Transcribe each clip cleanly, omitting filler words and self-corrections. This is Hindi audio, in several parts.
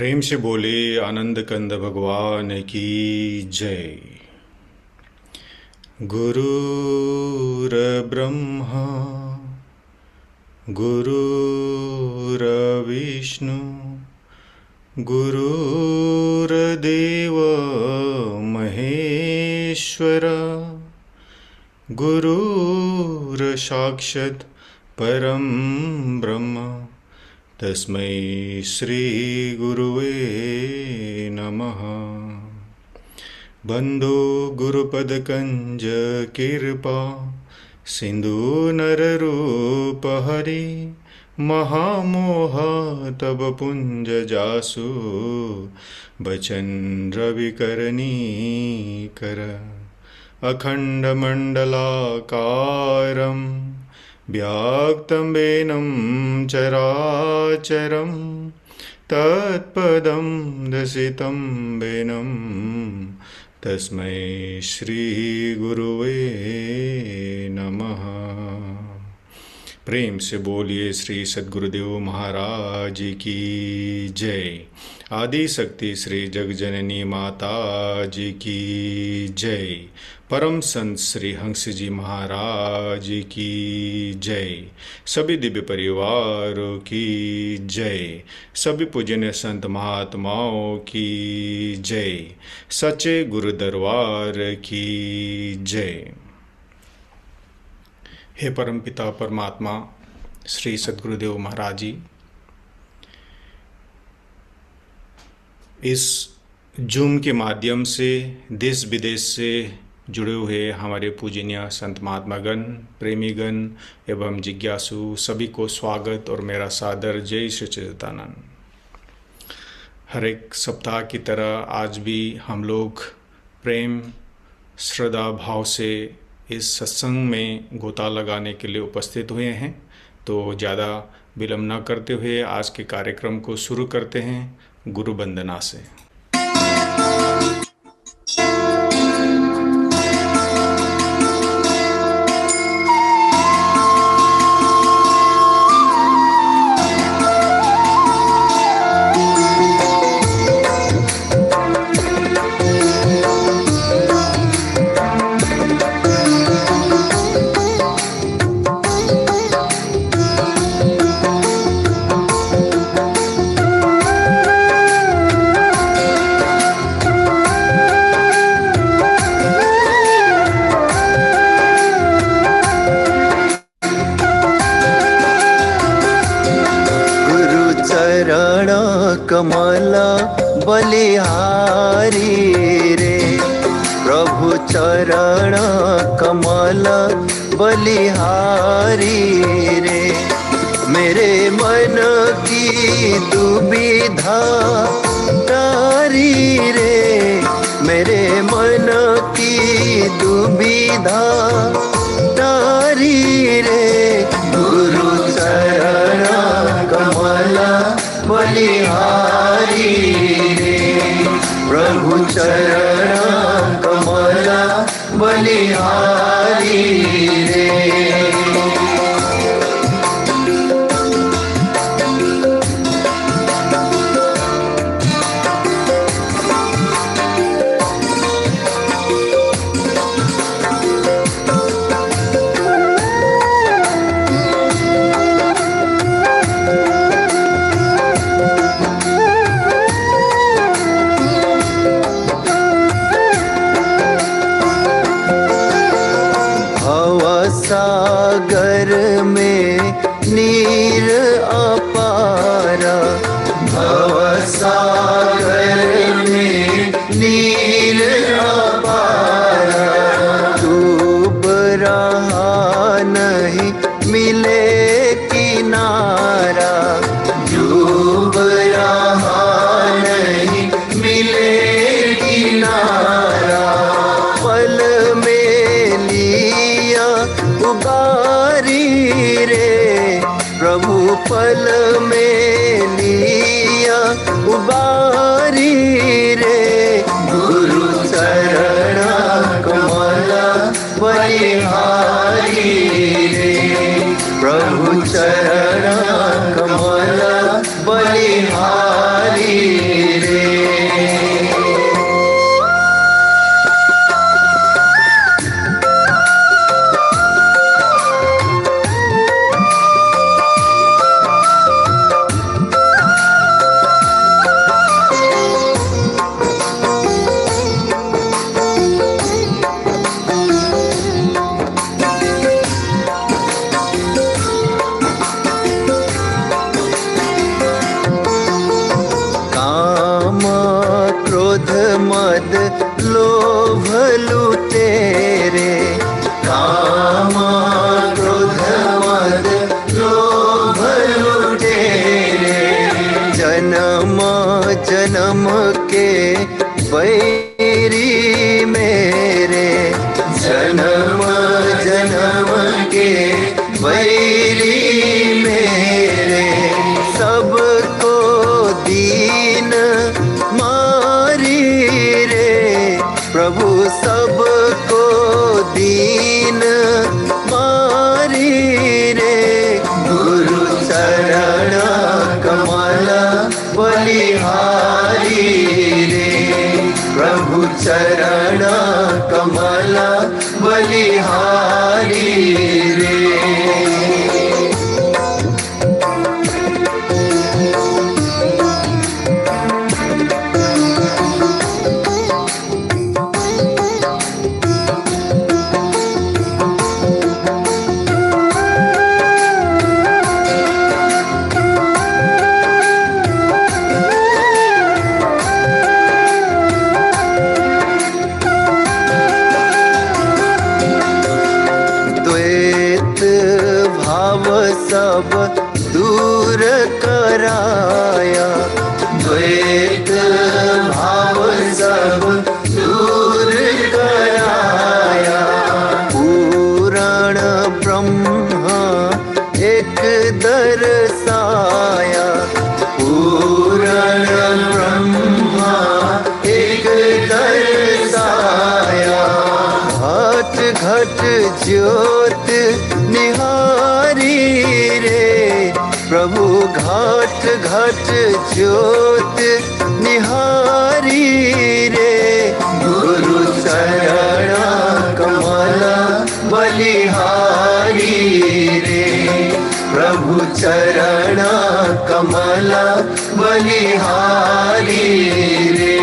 प्रेम से बोले आनंद कंद भगवान की जय। गुरुर्ब्रह्मा गुरुर्विष्णु गुरुर्देव महेश्वर गुरुर्साक्षात् परं ब्रह्म तस्मै श्री गुरुवे नमः। बंधो गुरुपदकंज कृपा सिंधु नररूप हरि महामोह तब पुंज जासु बचन रविकरणी कर अखंड मंडलाकारं व्याक्तं वेनं चराचरं तत्पदं दर्शितं वेनं तस्मै श्री गुरुवे नमः। प्रेम से बोलिए श्री सद्गुरुदेव महाराज की जय। आदि शक्ति श्री जगजननी माता जी की जय। परम संत श्री हंस जी महाराज की जय। सभी दिव्य परिवारों की जय। सभी पूजनीय संत महात्माओं की जय। सच्चे गुरु दरबार की जय। हे परमपिता परमात्मा श्री सद्गुरुदेव महाराज जी, इस जूम के माध्यम से देश विदेश से जुड़े हुए हमारे पूजनीय संत महात्मागण, प्रेमीगण एवं जिज्ञासु सभी को स्वागत और मेरा सादर जय श्री सच्चिदानंद। हर एक सप्ताह की तरह आज भी हम लोग प्रेम श्रद्धा भाव से इस सत्संग में गोता लगाने के लिए उपस्थित हुए हैं। तो ज़्यादा विलंब न करते हुए आज के कार्यक्रम को शुरू करते हैं गुरु वंदना से। कमला बलिहारी रे प्रभु चरण कमला बलिहारी रे। मेरे मन की दुविधा तारी रे, मेरे मन की दुविधा तारी रे। गुरु चरण कमला बलिहारी रे प्रभु चरण कमला बलिहारी रे। सागर में नीर अपारा, भव सागर में नीर अपारा। डूब रहा नहीं मिले किनारा, डूब रहा नहीं मिले किनारा। पल में लिया उबारी रे प्रभु पल में लिया उबारी रे। गुरु चरण कमला बलिहारी रे प्रभु चरण कमला बलिहारी जन्म के बैरी मेरे, जन्म जन्म के बैरी मेरे, सबको दीन मारी रे प्रभु, सबको दीन मारी रे। गुरु चरण कमल बलिहारी रे, प्रभु चरण कमल बलिहारी रे। सब दूर कराया, द्वैत भाव सब दूर कराया। पुराण ब्रह्म एक दर्शाया, पुराण ब्रह्म एक दर्शाया। घट घट ज्योत निहारी रे प्रभु, घट घट ज्योत निहारी रे। गुरु चरण कमल बलिहारी रे, प्रभु चरण कमल बलिहारी रे।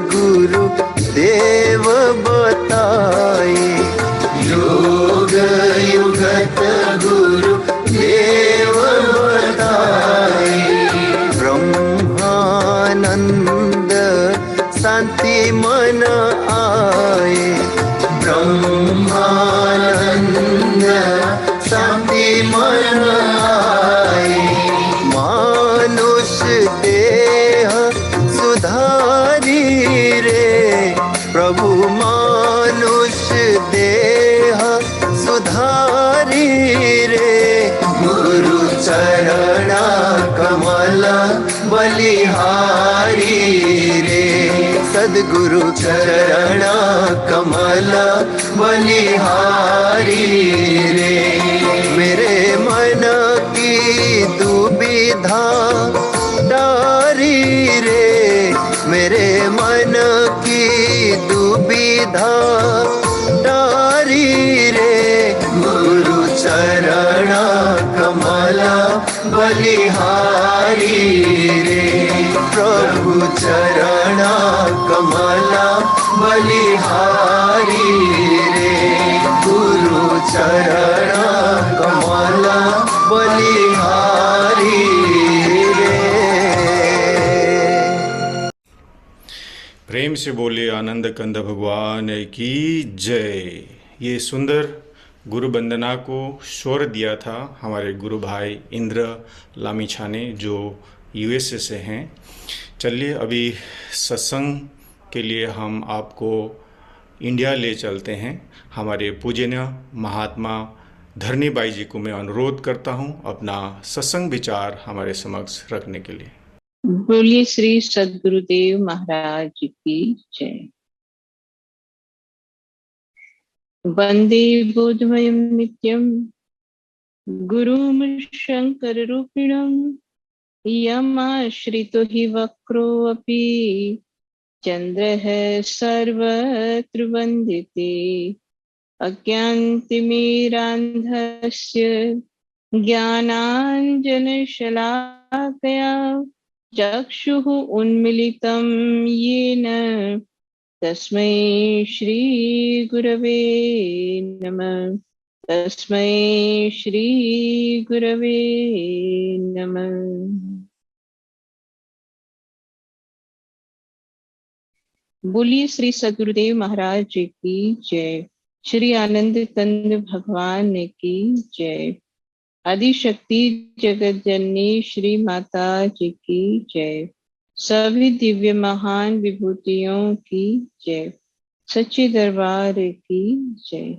गुरु देव बताए, योग युगत गुरु देव बताए। ब्रह्मानंद शांति मन आए, ब्रह्मानंद शांति मन आए। मानुष देह सुधारी रे प्रभु, मानुष देह सुधारी रे। गुरु चरण कमल बलिहारी रे, सद्गुरु चरण कमल बलिहारी रे। मेरे मन की दुविधा डारी रे, मेरे मन की दुविधा डारी रे। गुरु चरण कमल बलिहारी रे, प्रभु चरण कमल बलिहारी रे। गुरु चरण कमल बलिहारी रे। प्रेम से बोले आनंद कंद भगवान की जय। ये सुंदर गुरु वंदना को स्वर दिया था हमारे गुरु भाई इंद्र लामिछा ने, जो यूएसए से हैं। चलिए अभी सत्संग के लिए हम आपको इंडिया ले चलते हैं। हमारे पूजनीय महात्मा धरनी बाई जी को मैं अनुरोध करता हूं अपना सत्संग विचार हमारे समक्ष रखने के लिए। बोलिए श्री सद्गुरुदेव महाराज की जय। वंदे बोधमयं नित्यं गुरुं शंकर रूपिणं, यमाश्रितो हि वक्रोऽपि चन्द्रः सर्वत्र वन्दिते। अज्ञानतिमिरान्धस्य ज्ञानाञ्जनशलाकया चक्षुः उन्मिलितं येन तस्मै श्रीगुरवे नमः। तस्मै श्रीगुरवे नमः। बोलिए श्री सद्गुरुदेव महाराज जी की जय। श्री आनंद कंद भगवान की जय। आदिशक्ति जगत जननी श्री माता जी की जय। सभी दिव्य महान विभूतियों की जय। सच्चे दरबार की जय।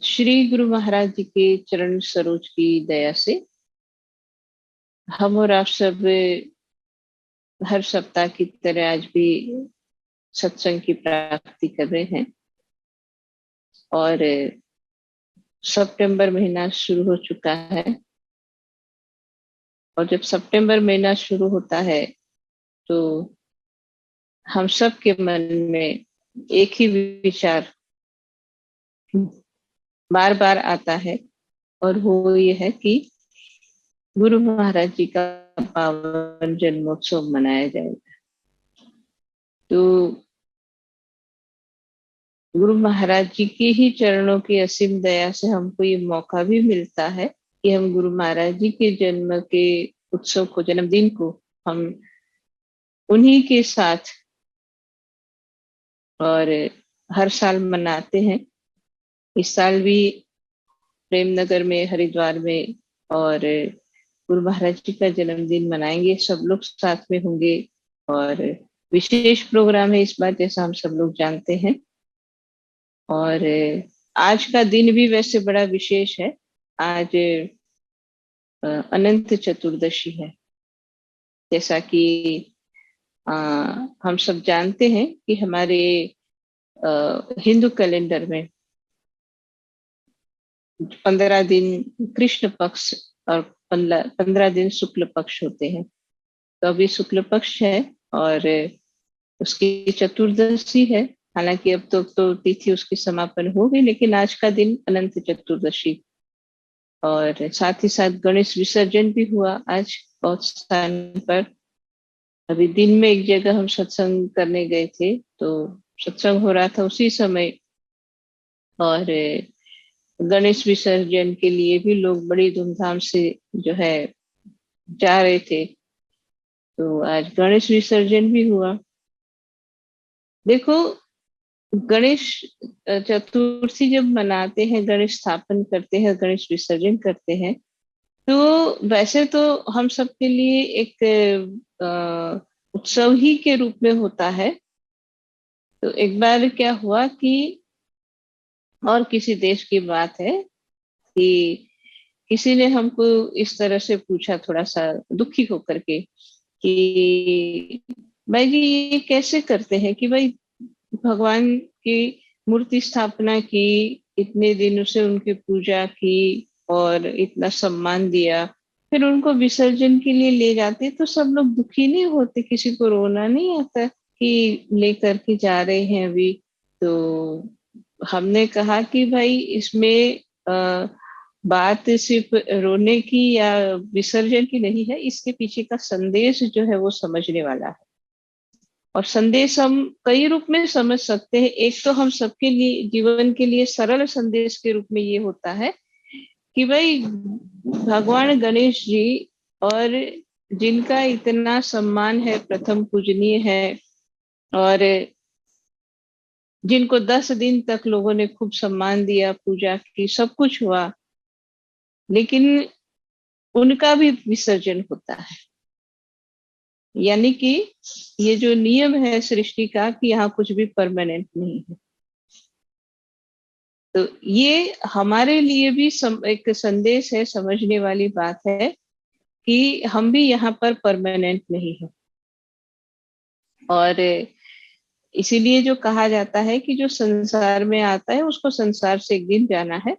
श्री गुरु महाराज जी के चरण सरोज की दया से हम और आप सब हर सप्ताह की तरह आज भी सत्संग की प्राप्ति कर रहे हैं। और सितंबर महीना शुरू हो चुका है, और जब सितंबर महीना शुरू होता है तो हम सब के मन में एक ही विचार बार बार आता है, और वो ये है कि गुरु महाराज जी का पावन जन्मोत्सव मनाया जाएगा। तो गुरु महाराज जी के ही चरणों की असीम दया से हमको ये मौका भी मिलता है कि हम गुरु महाराज जी के जन्म के उत्सव को, जन्मदिन को हम उन्हीं के साथ और हर साल मनाते हैं। इस साल भी प्रेमनगर में, हरिद्वार में और गुरु महाराज जी का जन्मदिन मनाएंगे। सब लोग साथ में होंगे और विशेष प्रोग्राम है इस बार, जैसा हम सब लोग जानते हैं। और आज का दिन भी वैसे बड़ा विशेष है। आज अनंत चतुर्दशी है। जैसा कि हम सब जानते हैं कि हमारे हिंदू कैलेंडर में 15 दिन कृष्ण पक्ष और 15 दिन शुक्ल पक्ष होते हैं। तो अभी शुक्ल पक्ष है और उसकी चतुर्दशी है। हालांकि अब तो तिथि उसकी समापन हो गई, लेकिन आज का दिन अनंत चतुर्दशी। और साथ ही साथ गणेश विसर्जन भी हुआ आज बहुत स्थान पर। अभी दिन में एक जगह हम सत्संग करने गए थे, तो सत्संग हो रहा था उसी समय, और गणेश विसर्जन के लिए भी लोग बड़ी धूमधाम से जो है जा रहे थे। तो आज गणेश विसर्जन भी हुआ। देखो, गणेश चतुर्थी जब मनाते हैं, गणेश स्थापन करते हैं, गणेश विसर्जन करते हैं, तो वैसे तो हम सबके लिए एक उत्सव ही के रूप में होता है। तो एक बार क्या हुआ कि, और किसी देश की बात है कि किसी ने हमको इस तरह से पूछा, थोड़ा सा दुखी होकर के, कि भाई जी ये कैसे करते हैं कि भाई भगवान की मूर्ति स्थापना की, इतने दिनों से उनकी पूजा की और इतना सम्मान दिया, फिर उनको विसर्जन के लिए ले जाते तो सब लोग दुखी नहीं होते? किसी को रोना नहीं आता कि लेकर के जा रहे हैं अभी? तो हमने कहा कि भाई इसमें बात सिर्फ रोने की या विसर्जन की नहीं है, इसके पीछे का संदेश जो है वो समझने वाला है। और संदेश हम कई रूप में समझ सकते हैं। एक तो हम सबके लिए, जीवन के लिए सरल संदेश के रूप में ये होता है कि भाई भगवान गणेश जी, और जिनका इतना सम्मान है, प्रथम पूजनीय है, और जिनको 10 दिन तक लोगों ने खूब सम्मान दिया, पूजा की, सब कुछ हुआ, लेकिन उनका भी विसर्जन होता है। यानी कि ये जो नियम है सृष्टि का कि यहाँ कुछ भी परमानेंट नहीं है। तो ये हमारे लिए भी एक संदेश है, समझने वाली बात है कि हम भी यहाँ पर परमानेंट नहीं है। और इसीलिए जो कहा जाता है कि जो संसार में आता है उसको संसार से एक दिन जाना है।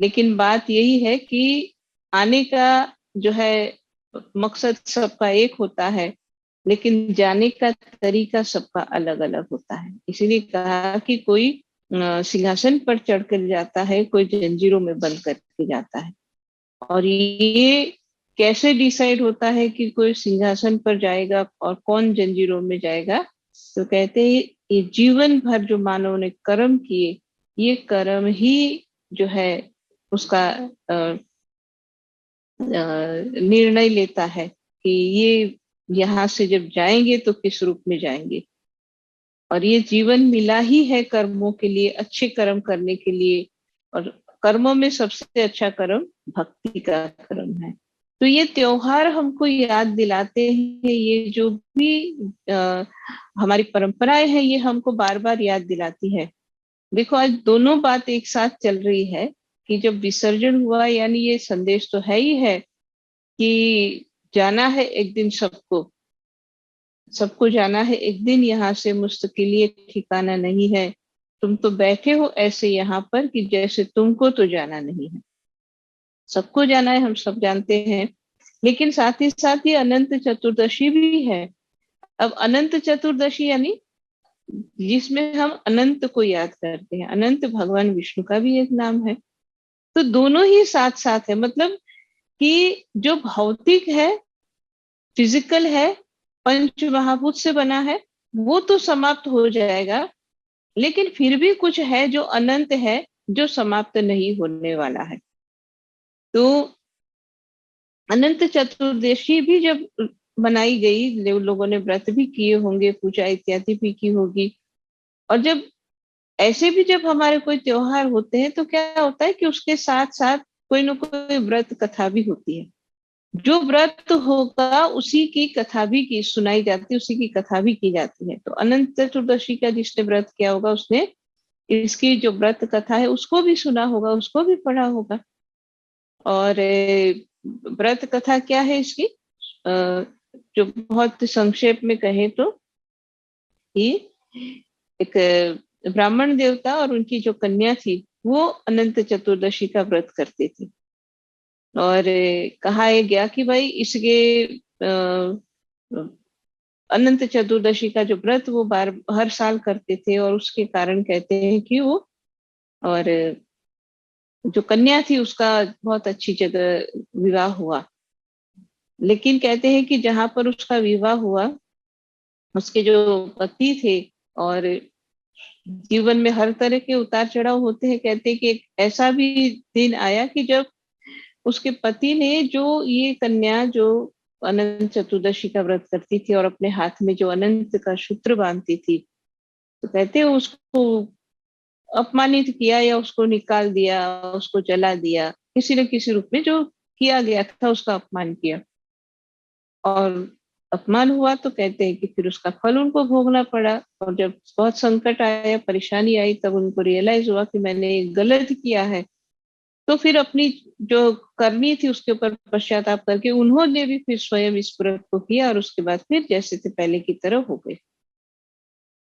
लेकिन बात यही है कि आने का जो है मकसद सबका एक होता है, लेकिन जाने का तरीका सबका अलग अलग होता है। इसीलिए कहा कि कोई सिंहासन पर चढ़कर जाता है, कोई जंजीरों में बंद करके जाता है। और ये कैसे डिसाइड होता है कि कोई सिंहासन पर जाएगा और कौन जंजीरों में जाएगा? तो कहते हैं ये जीवन भर जो मानव ने कर्म किए, ये कर्म ही जो है उसका निर्णय लेता है कि ये यहाँ से जब जाएंगे तो किस रूप में जाएंगे। और ये जीवन मिला ही है कर्मों के लिए, अच्छे कर्म करने के लिए। और कर्मों में सबसे अच्छा कर्म भक्ति का कर्म है। तो ये त्योहार हमको याद दिलाते हैं, ये जो भी हमारी परंपराएं हैं ये हमको बार बार याद दिलाती है। देखो आज दोनों बात एक साथ चल रही है कि जब विसर्जन हुआ, यानी ये संदेश तो है ही है कि जाना है एक दिन सबको, सबको जाना है एक दिन यहाँ से, मुस्तकिल ठिकाना नहीं है। तुम तो बैठे हो ऐसे यहाँ पर कि जैसे तुमको तो जाना नहीं है। सबको जाना है, हम सब जानते हैं। लेकिन साथ ही साथ ये अनंत चतुर्दशी भी है। अब अनंत चतुर्दशी यानी जिसमें हम अनंत को याद करते हैं। अनंत भगवान विष्णु का भी एक नाम है। तो दोनों ही साथ साथ है, मतलब कि जो भौतिक है, फिजिकल है, पंच महाभूत से बना है, वो तो समाप्त हो जाएगा। लेकिन फिर भी कुछ है जो अनंत है, जो समाप्त नहीं होने वाला है। तो अनंत चतुर्दशी भी जब बनाई गई, लोगों ने व्रत भी किए होंगे, पूजा इत्यादि भी की होगी। और जब ऐसे भी जब हमारे कोई त्योहार होते हैं तो क्या होता है कि उसके साथ साथ कोई ना कोई व्रत कथा भी होती है। जो व्रत होगा उसी की कथा भी की सुनाई जाती है, उसी की कथा भी की जाती है। तो अनंत चतुर्दशी का जिसने व्रत किया होगा उसने इसकी जो व्रत कथा है उसको भी सुना होगा, उसको भी पढ़ा होगा। और व्रत कथा क्या है इसकी? जो बहुत संक्षेप में कहें तो ये एक ब्राह्मण देवता और उनकी जो कन्या थी वो अनंत चतुर्दशी का व्रत करते थे। और कहा गया कि भाई इसके अनंत चतुर्दशी का जो व्रत वो हर साल करते थे, और उसके कारण कहते हैं कि वो, और जो कन्या थी उसका बहुत अच्छी जगह विवाह हुआ। लेकिन कहते हैं कि जहां पर उसका विवाह हुआ उसके जो पति थे, और जीवन में हर तरह के उतार चढ़ाव होते हैं, कहते हैं कि एक ऐसा भी दिन आया कि जब उसके पति ने, जो ये कन्या जो अनंत चतुर्दशी का व्रत करती थी और अपने हाथ में जो अनंत का सूत्र बांधती थी, तो कहते हैं उसको अपमानित किया या उसको निकाल दिया, उसको जला दिया, किसी न किसी रूप में जो किया गया था उसका अपमान किया। और अपमान हुआ तो कहते हैं कि फिर उसका फल उनको भोगना पड़ा। और जब बहुत संकट आया, परेशानी आई, तब उनको रियलाइज हुआ कि मैंने गलत किया है। तो फिर अपनी जो करनी थी उसके ऊपर पश्चाताप करके उन्होंने भी फिर स्वयं इस व्रत को किया, और उसके बाद फिर जैसे थे पहले की तरह हो गए।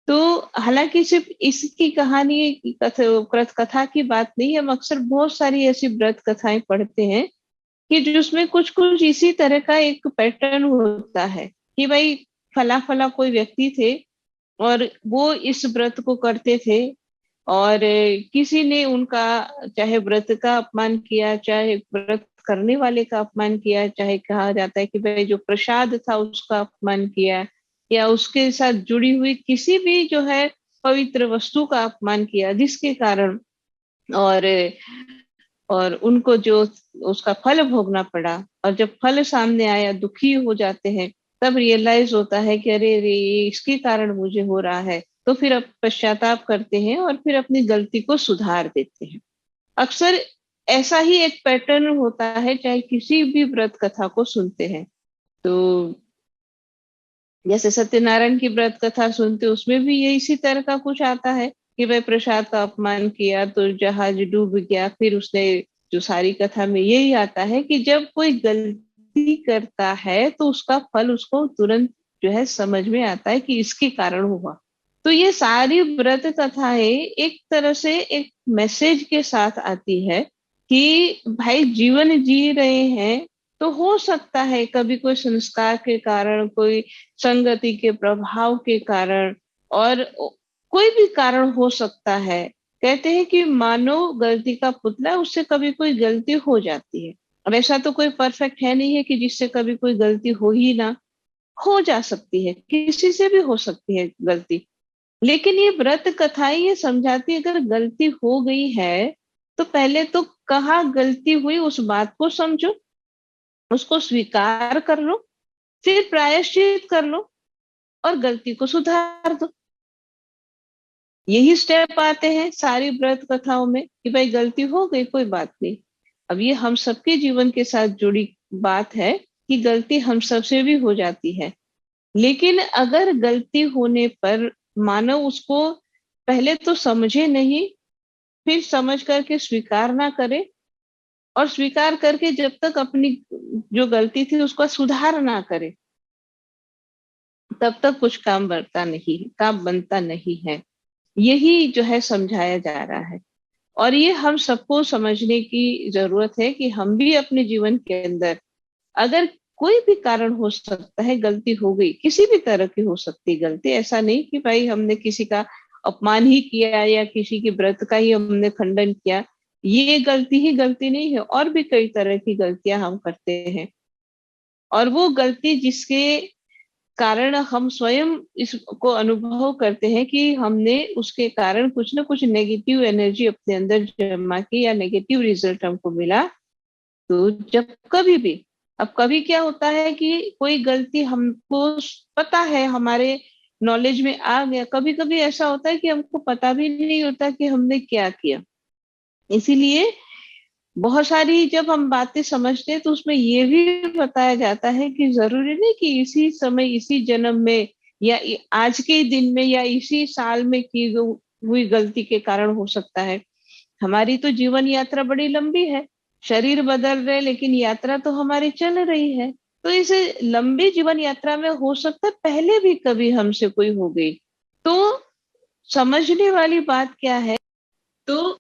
तो हालांकि सिर्फ इसकी कहानी व्रत कथा की बात नहीं, हम अक्सर बहुत सारी ऐसी व्रत कथाएं पढ़ते हैं कि जिसमें कुछ कुछ इसी तरह का एक पैटर्न होता है कि भाई फला फला कोई व्यक्ति थे और वो इस व्रत को करते थे, और किसी ने उनका चाहे व्रत का अपमान किया, चाहे व्रत करने वाले का अपमान किया, चाहे कहा जाता है कि भाई जो प्रसाद था उसका अपमान किया, या उसके साथ जुड़ी हुई किसी भी जो है पवित्र वस्तु का अपमान किया, जिसके कारण और उनको जो उसका फल भोगना पड़ा। और जब फल सामने आया दुखी हो जाते हैं, तब रियलाइज होता है कि अरे रे ये इसके कारण मुझे हो रहा है। तो फिर अब पश्चाताप करते हैं और फिर अपनी गलती को सुधार देते हैं। अक्सर ऐसा ही एक पैटर्न होता है चाहे किसी भी व्रत कथा को सुनते हैं। तो जैसे सत्यनारायण की व्रत कथा सुनते, उसमें भी ये इसी तरह का कुछ आता है कि भाई प्रसाद का अपमान किया तो जहाज डूब गया। फिर उसने जो सारी कथा में यही आता है कि जब कोई गलती करता है तो उसका फल उसको तुरंत जो है समझ में आता है कि इसके कारण हुआ। तो ये सारी व्रत कथाएं एक तरह से एक मैसेज के साथ आती है कि भाई जीवन जी रहे हैं तो हो सकता है कभी कोई संस्कार के कारण, कोई संगति के प्रभाव के कारण, और कोई भी कारण हो सकता है कहते हैं कि मानव गलती का पुतला, उससे कभी कोई गलती हो जाती है। और ऐसा तो कोई परफेक्ट है नहीं है कि जिससे कभी कोई गलती हो ही ना, हो जा सकती है, किसी से भी हो सकती है गलती। लेकिन ये व्रत कथाएं ये समझाती है, अगर गलती हो गई है तो पहले तो कहाँ गलती हुई उस बात को समझो, उसको स्वीकार कर लो, फिर प्रायश्चित कर लो और गलती को सुधार दो। यही स्टेप आते हैं सारी व्रत कथाओं में कि भाई गलती हो गई, कोई बात नहीं। अब ये हम सबके जीवन के साथ जुड़ी बात है कि गलती हम सबसे भी हो जाती है। लेकिन अगर गलती होने पर मानव उसको पहले तो समझे नहीं, फिर समझ करके स्वीकार ना करे, और स्वीकार करके जब तक अपनी जो गलती थी उसका सुधार ना करे, तब तक कुछ काम बनता नहीं है। यही जो है समझाया जा रहा है। और ये हम सबको समझने की जरूरत है कि हम भी अपने जीवन के अंदर, अगर कोई भी कारण हो सकता है, गलती हो गई, किसी भी तरह की हो सकती है गलती, ऐसा नहीं कि भाई हमने किसी का अपमान ही किया या किसी के व्रत का ही हमने खंडन किया, ये गलती ही गलती नहीं है। और भी कई तरह की गलतियां हम करते हैं, और वो गलती जिसके कारण हम स्वयं इसको अनुभव करते हैं कि हमने उसके कारण कुछ ना कुछ नेगेटिव एनर्जी अपने अंदर जमा की या नेगेटिव रिजल्ट हमको मिला। तो जब कभी भी, अब कभी क्या होता है कि कोई गलती हमको पता है, हमारे नॉलेज में आ गया, कभी कभी ऐसा होता है कि हमको पता भी नहीं होता कि हमने क्या किया। इसीलिए बहुत सारी जब हम बातें समझते हैं तो उसमें ये भी बताया जाता है कि जरूरी नहीं कि इसी समय, इसी जन्म में, या आज के ही दिन में, या इसी साल में की हुई गलती के कारण हो सकता है। हमारी तो जीवन यात्रा बड़ी लंबी है, शरीर बदल रहे लेकिन यात्रा तो हमारी चल रही है। तो इस लंबी जीवन यात्रा में हो सकता है पहले भी कभी हमसे कोई हो गई। तो समझने वाली बात क्या है, तो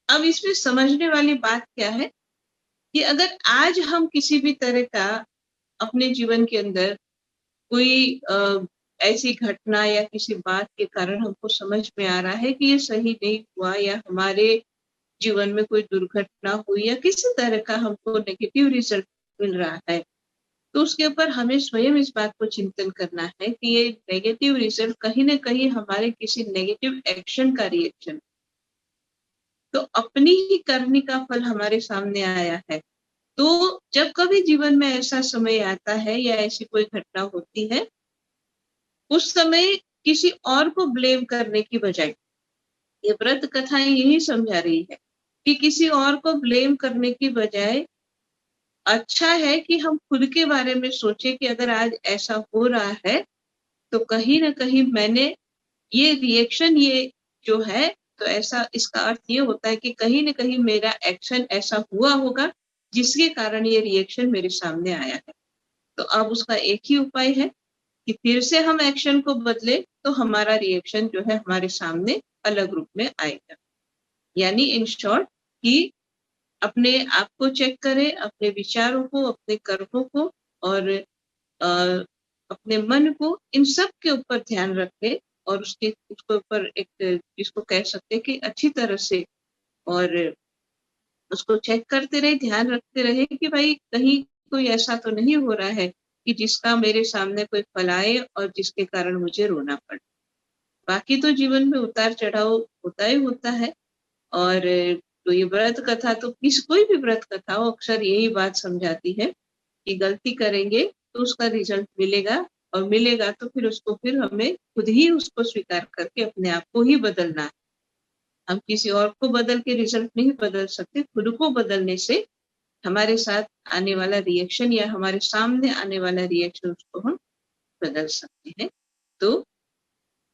अब इसमें समझने वाली बात क्या है कि अगर आज हम किसी भी तरह का अपने जीवन के अंदर कोई ऐसी घटना या किसी बात के कारण हमको समझ में आ रहा है कि ये सही नहीं हुआ, या हमारे जीवन में कोई दुर्घटना हुई, या किसी तरह का हमको नेगेटिव रिजल्ट मिल रहा है, तो उसके ऊपर हमें स्वयं इस बात को चिंतन करना है कि ये नेगेटिव रिजल्ट कहीं ना कहीं हमारे किसी नेगेटिव एक्शन का रिएक्शन, तो अपनी ही करनी का फल हमारे सामने आया है। तो जब कभी जीवन में ऐसा समय आता है या ऐसी कोई घटना होती है, उस समय किसी और को ब्लेम करने की बजाय, ये व्रत कथाएं यही समझा रही है कि किसी और को ब्लेम करने की बजाय अच्छा है कि हम खुद के बारे में सोचे कि अगर आज ऐसा हो रहा है तो कहीं ना कहीं मैंने ये रिएक्शन, ये जो है, तो ऐसा इसका अर्थ ये होता है कि कहीं ना कहीं मेरा एक्शन ऐसा हुआ होगा जिसके कारण ये रिएक्शन मेरे सामने आया है। तो अब उसका एक ही उपाय है कि फिर से हम एक्शन को बदले तो हमारा रिएक्शन जो है हमारे सामने अलग रूप में आएगा। यानी इन शॉर्ट कि अपने आप को चेक करें, अपने विचारों को, अपने कर्मों को और अपने मन को, इन सब के ऊपर ध्यान रखें और उसके ऊपर एक, जिसको कह सकते हैं कि अच्छी तरह से, और उसको चेक करते रहे, ध्यान रखते रहे कि भाई कहीं कोई ऐसा तो नहीं हो रहा है कि जिसका मेरे सामने कोई फल आए और जिसके कारण मुझे रोना पड़े। बाकी तो जीवन में उतार चढ़ाव होता ही होता है। और तो ये व्रत कथा तो कोई भी व्रत कथा हो अक्सर यही बात समझाती है कि गलती करेंगे तो उसका रिजल्ट मिलेगा, और मिलेगा तो फिर हमें खुद ही उसको स्वीकार करके अपने आप को ही बदलना है। हम किसी और को बदल के रिजल्ट नहीं बदल सकते, खुद को बदलने से हमारे साथ आने वाला रिएक्शन या हमारे सामने आने वाला रिएक्शन उसको हम बदल सकते हैं। तो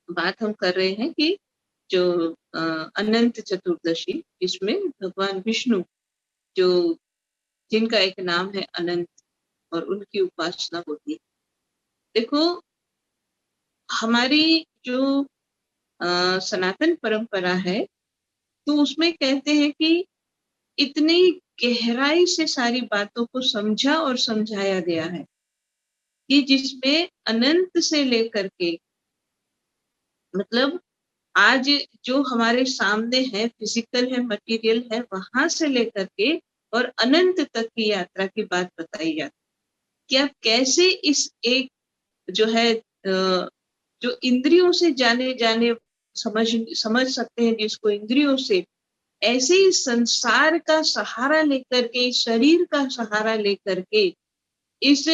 बात हम कर रहे हैं कि जो अनंत चतुर्दशी, जिसमें भगवान विष्णु, जो जिनका एक नाम है अनंत, और उनकी उपासना होती है। देखो, हमारी जो सनातन परंपरा है, तो उसमें कहते हैं कि इतनी गहराई से सारी बातों को समझा और समझाया गया है कि जिसमें अनंत से लेकर के, मतलब आज जो हमारे सामने है, फिजिकल है, मटेरियल है, वहां से लेकर के और अनंत तक की यात्रा की बात बताई जाती है कि आप कैसे इस एक जो है जो इंद्रियों से जाने जाने समझ सकते हैं, जिसको इंद्रियों से, ऐसे ही संसार का सहारा लेकर के, शरीर का सहारा लेकर के, इस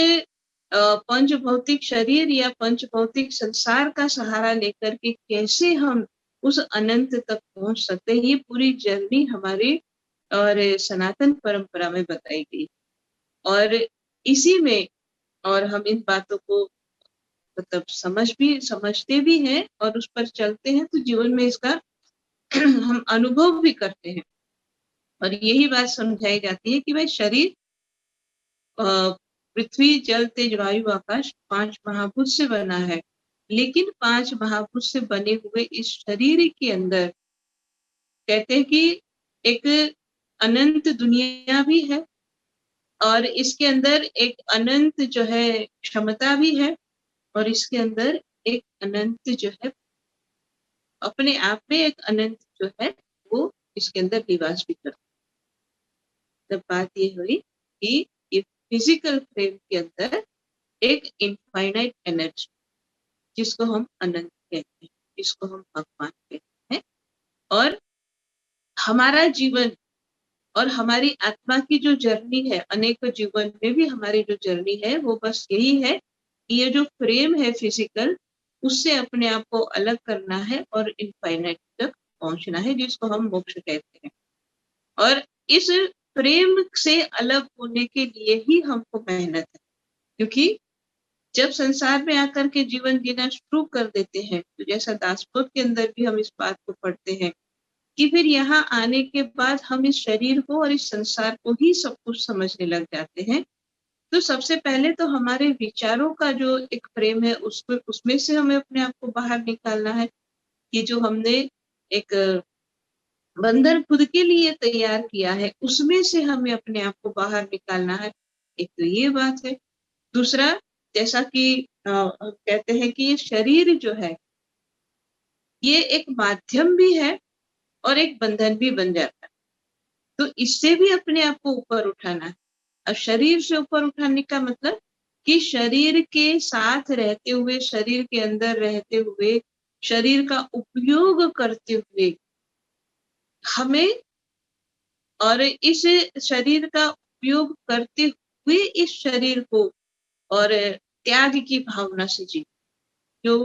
पंच भौतिक शरीर या पंच भौतिक संसार का सहारा लेकर के कैसे हम उस अनंत तक पहुंच सकते हैं, ये पूरी जर्नी हमारे और सनातन परंपरा में बताई गई। और इसी में और हम इन बातों को मतलब समझते भी हैं और उस पर चलते हैं, तो जीवन में इसका हम अनुभव भी करते हैं। और यही बात समझाई जाती है कि भाई शरीर पृथ्वी, जल, तेज, वायु, आकाश 5 महाभूत से बना है, लेकिन 5 महाभूत से बने हुए इस शरीर के अंदर कहते हैं कि एक अनंत दुनिया भी है और इसके अंदर एक अनंत जो है क्षमता भी है और इसके अंदर एक अनंत जो है अपने आप में एक अनंत जो है वो इसके अंदर निवास भी करता है। तब बात ये हुई कि ये फिजिकल फ्रेम के अंदर एक इनफाइनाइट एनर्जी, जिसको हम अनंत कहते हैं, जिसको हम भगवान कहते हैं, और हमारा जीवन और हमारी आत्मा की जो जर्नी है, अनेक जीवन में भी हमारी जो जर्नी है वो बस यही है कि ये जो फ्रेम है फिजिकल, उससे अपने आप को अलग करना है और इनफाइनाइट तक पहुंचना है, जिसको हम मोक्ष कहते हैं। और इस प्रेम से अलग होने के लिए ही हमको मेहनत है, क्योंकि जब संसार में आकर के जीवन जीना शुरू कर देते हैं, तो जैसा दासबोध के अंदर भी हम इस बात को पढ़ते हैं कि फिर यहाँ आने के बाद हम इस शरीर को और इस संसार को ही सब कुछ समझने लग जाते हैं। तो सबसे पहले तो हमारे विचारों का जो एक फ्रेम है, उसमें से हमें अपने आप को बाहर निकालना है कि जो हमने एक बंधन खुद के लिए तैयार किया है, उसमें से हमें अपने आप को बाहर निकालना है। एक तो ये बात है। दूसरा, जैसा कि कहते हैं कि ये शरीर जो है ये एक माध्यम भी है और एक बंधन भी बन जाता है, तो इससे भी अपने आप को ऊपर उठाना है। और शरीर से ऊपर उठाने का मतलब कि शरीर के साथ रहते हुए, शरीर के अंदर रहते हुए, शरीर का उपयोग करते हुए हमें, और इस शरीर का उपयोग करते हुए इस शरीर को और त्याग की भावना से जी, जो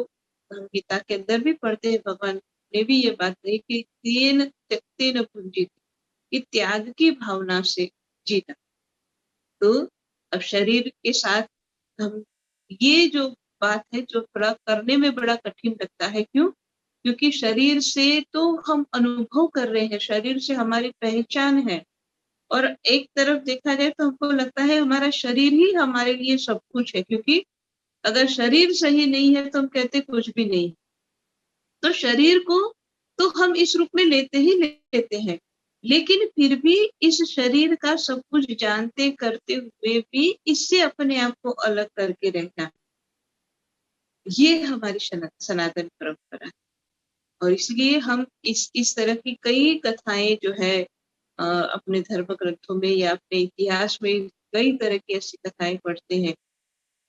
हम गीता के अंदर भी पढ़ते हैं, भगवान ने भी ये बात कही कि तेन त्यक्तेन भुंजीत, कि त्याग की भावना से जीना। तो अब शरीर के साथ हम, ये जो बात है जो थोड़ा करने में बड़ा कठिन लगता है, क्यों? क्योंकि शरीर से तो हम अनुभव कर रहे हैं, शरीर से हमारी पहचान है, और एक तरफ देखा जाए तो हमको लगता है हमारा शरीर ही हमारे लिए सब कुछ है, क्योंकि अगर शरीर सही नहीं है तो हम कहते कुछ भी नहीं। तो शरीर को तो हम इस रूप में लेते ही लेते हैं, लेकिन फिर भी इस शरीर का सब कुछ जानते करते हुए भी इससे अपने आप को अलग करके रहना, ये हमारी सनातन परंपरा है। और इसलिए हम इस तरह की कई कथाएं जो है अपने धर्म ग्रंथों में या अपने इतिहास में कई तरह की ऐसी कथाएं पढ़ते हैं।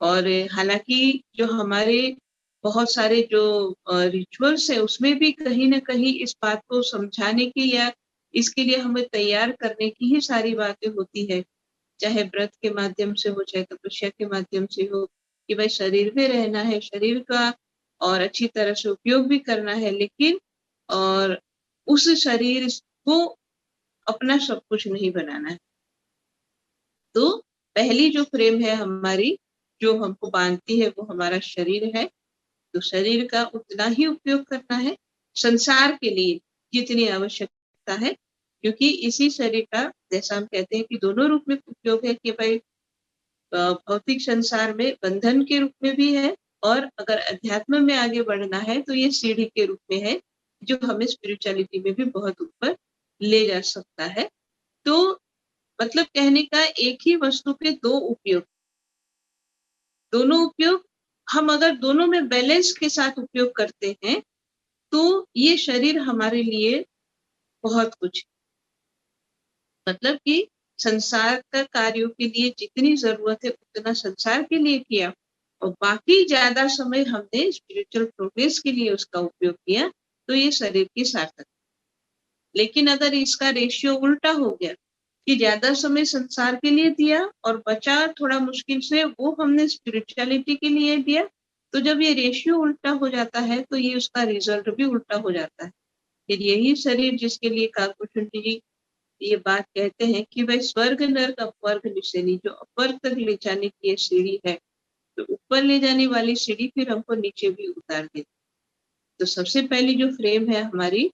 और हालांकि जो हमारे बहुत सारे जो रिचुअल्स है, उसमें भी कहीं ना कहीं इस बात को समझाने की या इसके लिए हमें तैयार करने की ही सारी बातें होती है, चाहे व्रत के माध्यम से हो, चाहे तपस्या के माध्यम से हो, कि भाई शरीर में रहना है, शरीर का और अच्छी तरह से उपयोग भी करना है, लेकिन और उस शरीर को अपना सब कुछ नहीं बनाना है। तो पहली जो फ्रेम है हमारी, जो हमको बांधती है, वो हमारा शरीर है। तो शरीर का उतना ही उपयोग करना है संसार के लिए जितनी आवश्यकता है, क्योंकि इसी शरीर का, जैसा हम कहते हैं कि दोनों रूप में उपयोग है, कि भाई भौतिक संसार में बंधन के रूप में भी है, और अगर अध्यात्म में आगे बढ़ना है तो ये सीढ़ी के रूप में है, जो हमें स्पिरिचुअलिटी में भी बहुत ऊपर ले जा सकता है। तो मतलब कहने का एक ही वस्तु के दो उपयोग, दोनों उपयोग हम अगर दोनों में बैलेंस के साथ उपयोग करते हैं तो ये शरीर हमारे लिए बहुत कुछ है। मतलब कि संसार का कार्यों के लिए जितनी जरूरत है उतना संसार के लिए किया और बाकी ज्यादा समय हमने स्पिरिचुअल प्रोग्रेस के लिए उसका उपयोग किया, तो ये शरीर की सार्थक। लेकिन अगर इसका रेशियो उल्टा हो गया कि ज्यादा समय संसार के लिए दिया और बचा थोड़ा मुश्किल से वो हमने स्पिरिचुअलिटी के लिए दिया, तो जब ये रेशियो उल्टा हो जाता है तो ये उसका रिजल्ट भी उल्टा हो जाता है। फिर यही शरीर जिसके लिए काकुशुंडी जी ये बात कहते हैं कि भाई स्वर्ग नर्क अपवर्ग निशानी, जो अपवर्ग तक ले जाने की ये सीढ़ी है, तो ऊपर ले जाने वाली सीढ़ी फिर हमको नीचे भी उतार देती। तो सबसे पहली जो फ्रेम है हमारी,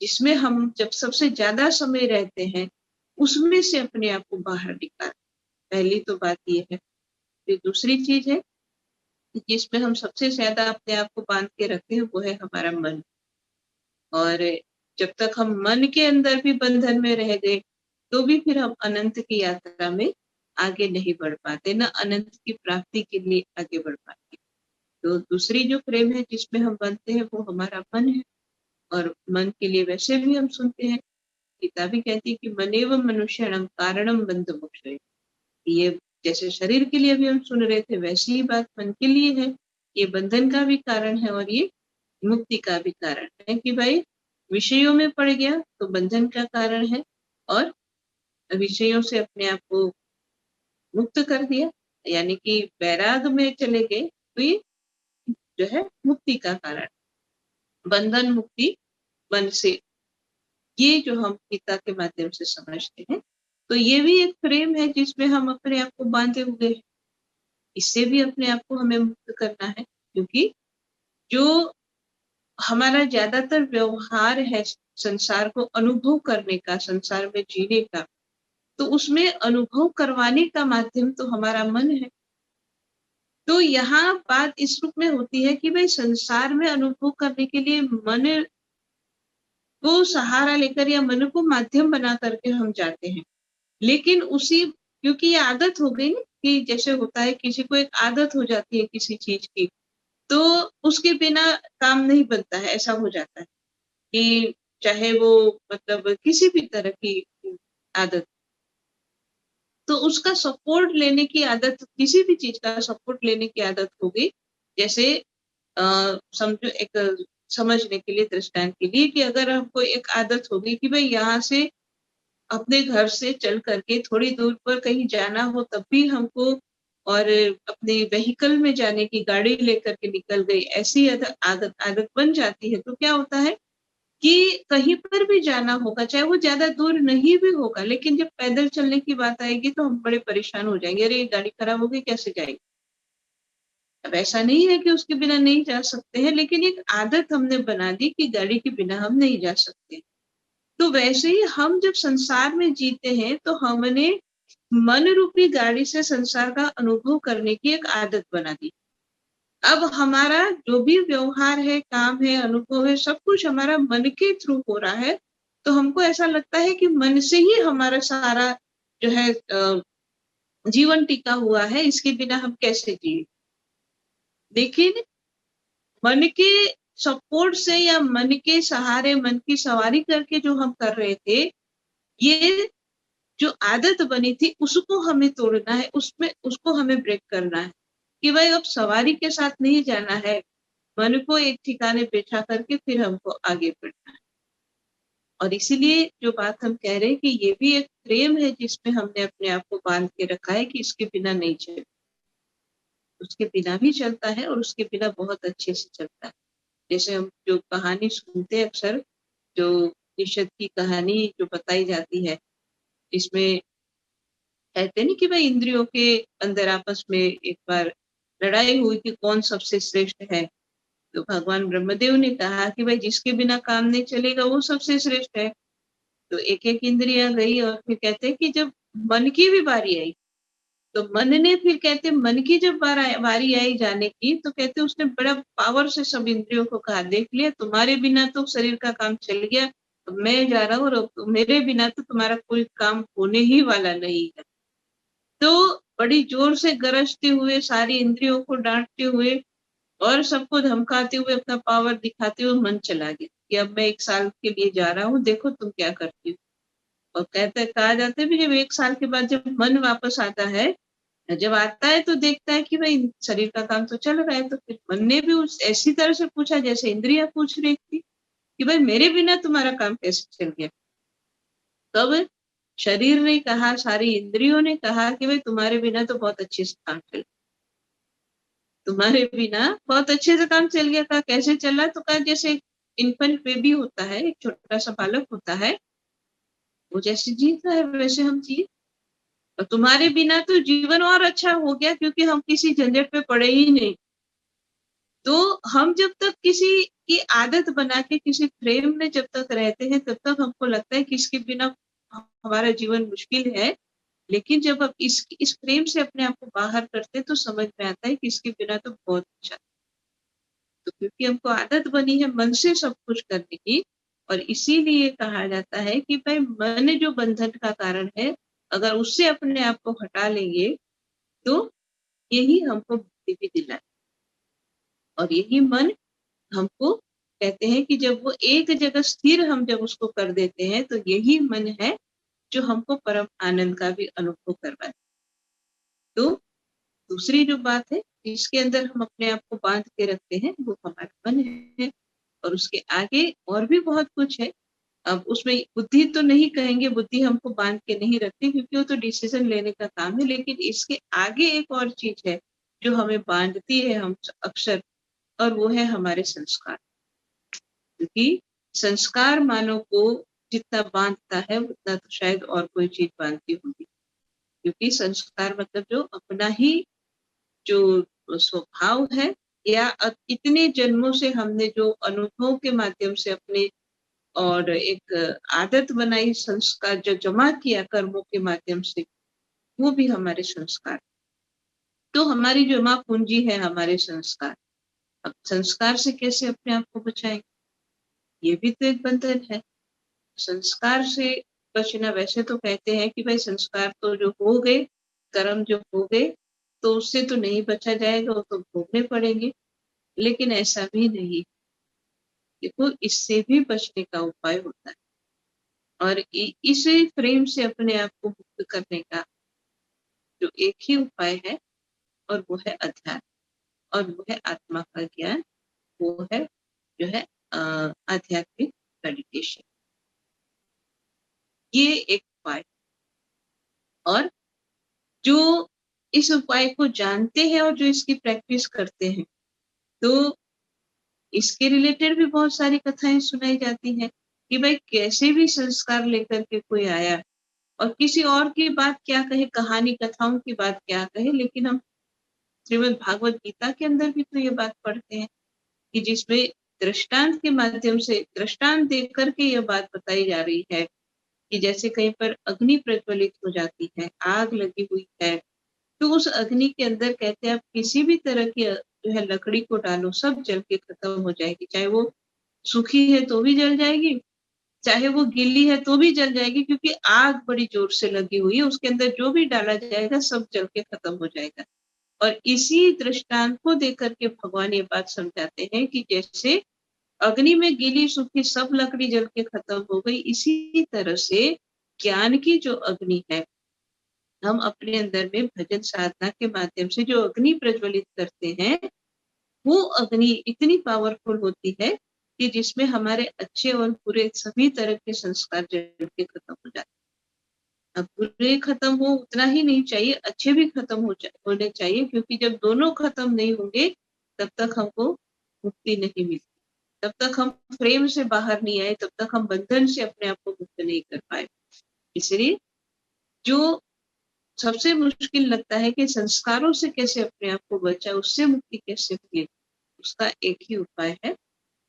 जिसमें हम जब सबसे ज्यादा समय रहते हैं, उसमें से अपने आप को बाहर निकाल, पहली तो बात ये है। फिर दूसरी चीज है जिसमें हम सबसे ज्यादा अपने आप को बांध के रखते हैं, वो है हमारा मन। और जब तक हम मन के अंदर भी बंधन में रह गए तो भी फिर हम अनंत की यात्रा में आगे नहीं बढ़ पाते, न अनंत की प्राप्ति के लिए आगे बढ़ पाते। तो दूसरी जो फ्रेम है जिसमें हम बनते हैं वो हमारा मन है। और मन के लिए वैसे भी हम सुनते हैं, गीता भी कहती है कि मनेव मनुष्यणम कारणम बंध मोक्षय। ये जैसे शरीर के लिए भी हम सुन रहे थे, वैसी ही बात मन के लिए है। ये बंधन का भी कारण है और ये मुक्ति का भी कारण है कि भाई विषयों में पड़ गया तो बंधन का कारण है, और विषयों से अपने आप को मुक्त कर दिया यानी कि वैराग में चले गए तो ये जो है मुक्ति का कारण। बंधन मुक्ति मन से, ये जो हम गीता के माध्यम से समझते हैं, तो ये भी एक फ्रेम है जिसमें हम अपने आप को बांधे हुए हैं। इससे भी अपने आप को हमें मुक्त करना है, क्योंकि जो हमारा ज्यादातर व्यवहार है संसार को अनुभव करने का, संसार में जीने का, तो उसमें अनुभव करवाने का माध्यम तो हमारा मन है। तो यहाँ बात इस रूप में होती है कि भाई संसार में अनुभव करने के लिए मन को सहारा लेकर या मन को माध्यम बना करके हम जाते हैं। लेकिन उसी, क्योंकि ये आदत हो गई कि जैसे होता है किसी को एक आदत हो जाती है किसी चीज की, तो उसके बिना काम नहीं बनता है, ऐसा हो जाता है कि चाहे वो मतलब किसी भी तरह की आदत, तो उसका सपोर्ट लेने की आदत, किसी भी चीज का सपोर्ट लेने की आदत हो गई। जैसे समझो, एक समझने के लिए, दृष्टांत के लिए, कि अगर हमको एक आदत हो गई कि भाई यहाँ से अपने घर से चल करके थोड़ी दूर पर कहीं जाना हो तब भी हमको, और अपने व्हीकल में जाने की, गाड़ी लेकर के निकल गई, ऐसी आदत बन जाती है, तो क्या होता है कि कहीं पर भी जाना होगा, चाहे वो ज्यादा दूर नहीं भी होगा, लेकिन जब पैदल चलने की बात आएगी तो हम बड़े परेशान हो जाएंगे, अरे ये गाड़ी खराब हो गई, कैसे जाएंगे। अब ऐसा नहीं है कि उसके बिना नहीं जा सकते हैं, लेकिन एक आदत हमने बना दी कि गाड़ी के बिना हम नहीं जा सकते। तो वैसे ही हम जब संसार में जीते हैं तो हमने मन रूपी गाड़ी से संसार का अनुभव करने की एक आदत बना दी। अब हमारा जो भी व्यवहार है, काम है, अनुभव है, सब कुछ हमारा मन के थ्रू हो रहा है। तो हमको ऐसा लगता है कि मन से ही हमारा सारा जो है जीवन टिका हुआ है, इसके बिना हम कैसे जिए। लेकिन मन के सपोर्ट से या मन के सहारे, मन की सवारी करके जो हम कर रहे थे, ये जो आदत बनी थी उसको हमें तोड़ना है, उसमें उसको हमें ब्रेक करना है कि भाई अब सवारी के साथ नहीं जाना है, मन को एक ठिकाने बैठा करके फिर हमको आगे बढ़ना है। और इसीलिए जो बात हम कह रहे हैं कि ये भी एक फ्रेम है जिसमें हमने अपने आप को बांध के रखा है कि इसके बिना नहीं चले। उसके बिना भी चलता है और उसके बिना बहुत अच्छे से चलता है। जैसे हम जो कहानी सुनते हैं अक्सर, जो निषद की कहानी जो बताई जाती है, इसमें कहते नहीं कि भाई इंद्रियों के अंदर आपस में एक बार लड़ाई हुई कि कौन सबसे श्रेष्ठ है। तो भगवान ब्रह्मदेव ने कहा कि भाई जिसके बिना काम नहीं चलेगा वो सबसे श्रेष्ठ है। तो एक एक इंद्रियां गई और फिर कहते हैं कि जब मन की भी बारी आई, तो मन ने फिर कहते मन की जब बारी आई जाने की, तो कहते उसने बड़ा पावर से सब इंद्रियों को कहा, देख लिया तुम्हारे बिना तो शरीर का काम चल गया, तो मैं जा रहा हूँ और मेरे बिना तो तुम्हारा कोई काम होने ही वाला नहीं है। तो बड़ी जोर से गरजते हुए, सारी इंद्रियों को डांटते हुए और सबको धमकाते हुए अपना पावर दिखाते हुए मन चला गया कि अब मैं 1 साल के लिए जा रहा हूँ, देखो तुम क्या करती हो। और कहा जाता है भी जब 1 साल के बाद जब मन वापस आता है, जब आता है तो देखता है कि भाई शरीर का काम तो चल रहा है। तो फिर मन ने भी उस ऐसी तरह से पूछा जैसे इंद्रियां पूछ रही थी कि भाई मेरे बिना तुम्हारा काम कैसे चल गया। तब शरीर ने कहा, सारी इंद्रियों ने कहा कि भाई तुम्हारे बिना तो बहुत अच्छे से काम चल, तुम्हारे बिना बहुत अच्छे से काम चल गया। कहा कैसे चला? तो कहा जैसे इन्फेंट बेबी होता है, एक छोटा सा बालक होता है, वो जैसे जीता है वैसे हम जिए। और तुम्हारे बिना तो जीवन और अच्छा हो गया क्योंकि हम किसी झंझट में पड़े ही नहीं। तो हम जब तक किसी की आदत बना के किसी फ्रेम में जब तक रहते हैं तब तक हमको लगता है कि इसके बिना हमारा जीवन मुश्किल है। लेकिन जब आप इस फ्रेम से अपने आप को बाहर करते हैं तो समझ में आता है कि इसके बिना तो बहुत अच्छा। तो क्योंकि हमको आदत बनी है मन से सब कुछ करने की, और इसीलिए कहा जाता है कि भाई मन जो बंधन का कारण है, अगर उससे अपने आप को हटा लेंगे तो यही हमको मुक्ति भी दिलाए। और यही मन हमको कहते हैं कि जब वो एक जगह स्थिर हम जब उसको कर देते हैं तो यही मन है जो हमको परम आनंद का भी अनुभव करवाए। तो दूसरी जो बात है जिसके अंदर हम अपने आप को बांध के रखते हैं वो हमारा मन है। और उसके आगे और भी बहुत कुछ है। अब उसमें बुद्धि तो नहीं कहेंगे, बुद्धि हमको बांध के नहीं रखती क्योंकि वो तो डिसीजन लेने का काम है। लेकिन इसके आगे एक और चीज है जो हमें बांधती है हम अक्सर, और वो है हमारे संस्कार। क्योंकि संस्कार मानव को जितना बांधता है उतना तो शायद और कोई चीज बांधती होगी। क्योंकि संस्कार मतलब जो अपना ही जो स्वभाव है, या इतने जन्मों से हमने जो अनुभव के माध्यम से अपने और एक आदत बनाई, संस्कार जो जमा किया कर्मों के माध्यम से, वो भी हमारे संस्कार। तो हमारी जमा पूंजी है हमारे संस्कार। अब संस्कार से कैसे अपने आप को बचाएंगे, ये भी तो एक बंधन है। संस्कार से बचना, वैसे तो कहते हैं कि भाई संस्कार तो जो हो गए, कर्म जो हो गए तो उससे तो नहीं बचा जाएगा, वो तो भोगने पड़ेंगे। लेकिन ऐसा भी नहीं, देखो इससे भी बचने का उपाय होता है। और इस फ्रेम से अपने आप को मुक्त करने का जो एक ही उपाय है और वो है अध्यात्म, और वो है आत्मा का ज्ञान, वो है जो है आध्यात्मिक मेडिटेशन। ये एक उपाय। और जो इस उपाय को जानते हैं और जो इसकी प्रैक्टिस करते हैं, तो इसके रिलेटेड भी बहुत सारी कथाएं सुनाई जाती हैं कि भाई कैसे भी संस्कार लेकर के कोई आया, और किसी और की बात क्या कहे, कहानी कथाओं की बात क्या कहे, लेकिन हम श्रीमद् भागवत गीता के अंदर भी तो ये बात पढ़ते हैं कि जिसमें दृष्टांत के माध्यम से, दृष्टांत देख करके ये बात बताई जा रही है कि जैसे कहीं पर अग्नि प्रज्वलित हो जाती है, आग लगी हुई है, तो उस अग्नि के अंदर कहते हैं आप किसी भी तरह की जो है लकड़ी को डालो, सब जल के खत्म हो जाएगी। चाहे वो सूखी है तो भी जल जाएगी, चाहे वो गीली है तो भी जल जाएगी, क्योंकि आग बड़ी जोर से लगी हुई है, उसके अंदर जो भी डाला जाएगा सब जल के खत्म हो जाएगा। और इसी दृष्टांत को देकर के भगवान ये बात समझाते हैं कि जैसे अग्नि में गीली सूखी सब लकड़ी जल के खत्म हो गई, इसी तरह से ज्ञान की जो अग्नि है, हम अपने अंदर में भजन साधना के माध्यम से जो अग्नि प्रज्वलित करते हैं, वो अग्नि इतनी पावरफुल होती है कि जिसमें हमारे अच्छे और बुरे सभी तरह के संस्कार जल के खत्म हो जाते हैं। अब बुरे खत्म हो उतना ही नहीं चाहिए, अच्छे भी खत्म होने चाहिए, क्योंकि जब दोनों खत्म नहीं होंगे तब तक हमको मुक्ति नहीं मिलती। तब तक हम फ्रेम से बाहर नहीं आए, तब तक हम बंधन से अपने आप को मुक्त नहीं कर पाए। इसलिए जो सबसे मुश्किल लगता है कि संस्कारों से कैसे अपने आप को बचाए, उससे मुक्ति कैसे मिले, उसका एक ही उपाय है,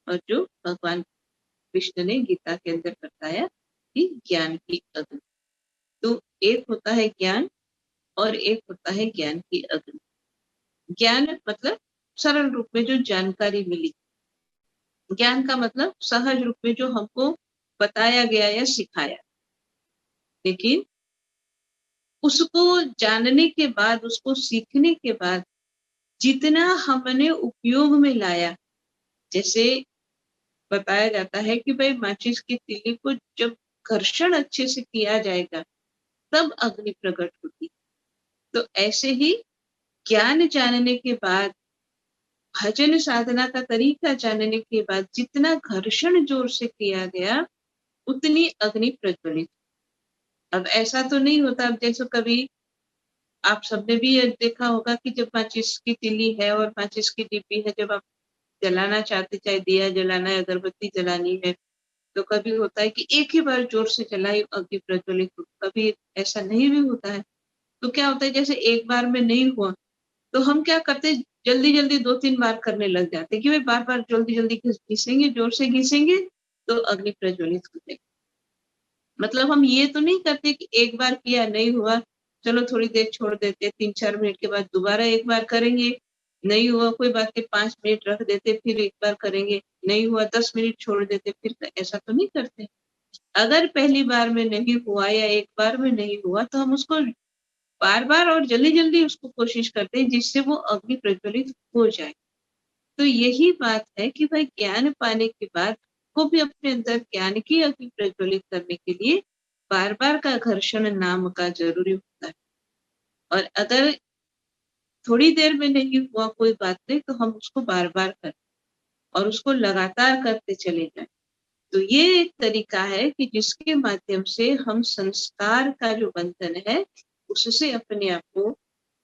और जो भगवान कृष्ण ने गीता के अंदर बताया कि ज्ञान की अग्नि। तो एक होता है ज्ञान और एक होता है ज्ञान की अग्नि। ज्ञान मतलब सरल रूप में जो जानकारी मिली, ज्ञान का मतलब सहज रूप में जो हमको बताया गया या सिखाया। लेकिन उसको जानने के बाद, उसको सीखने के बाद जितना हमने उपयोग में लाया, जैसे बताया जाता है कि भाई माचिस की तीली को जब घर्षण अच्छे से किया जाएगा तब अग्नि प्रकट होती। तो ऐसे ही ज्ञान जानने के बाद, भजन साधना का तरीका जानने के बाद जितना घर्षण जोर से किया गया उतनी अग्नि प्रज्वलित। अब ऐसा तो नहीं होता, अब जैसे कभी आप सबने भी ये देखा होगा कि जब माचिस की तीली है और माचिस की डिब्बी है, जब आप जलाना चाहते, चाहे दिया जलाना है, अगरबत्ती जलानी है, तो कभी होता है कि एक ही बार जोर से जलाई अग्नि प्रज्वलित हो, कभी ऐसा नहीं भी होता है। तो क्या होता है, जैसे एक बार में नहीं हुआ तो हम क्या करते, जल्दी जल्दी 2-3 बार करने लग जाते कि भाई बार बार जल्दी जल्दी घिसेंगे, जोर से घिसेंगे तो अग्नि प्रज्वलित हो जाएगी। मतलब हम ये तो नहीं करते कि एक बार किया नहीं हुआ, चलो थोड़ी देर छोड़ देते, 3-4 मिनट के बाद दोबारा एक बार करेंगे, नहीं हुआ कोई बात नहीं, 5 मिनट रख देते, फिर एक बार करेंगे, नहीं हुआ 10 मिनट छोड़ देते, फिर ऐसा तो नहीं करते। अगर पहली बार में नहीं हुआ या एक बार में नहीं हुआ तो हम उसको बार बार और जल्दी जल्दी उसको कोशिश करते हैं जिससे वो अग्नि प्रज्वलित हो जाए। तो यही बात है कि भाई ज्ञान पाने के बाद को भी अपने अंदर ज्ञान की अग्नि प्रज्वलित करने के लिए बार बार का घर्षण नाम का जरूरी होता है। और अगर थोड़ी देर में नहीं हुआ कोई बात नहीं, तो हम उसको बार बार करें और उसको लगातार करते चले जाएं। तो ये एक तरीका है कि जिसके माध्यम से हम संस्कार का जो बंधन है उससे अपने आप को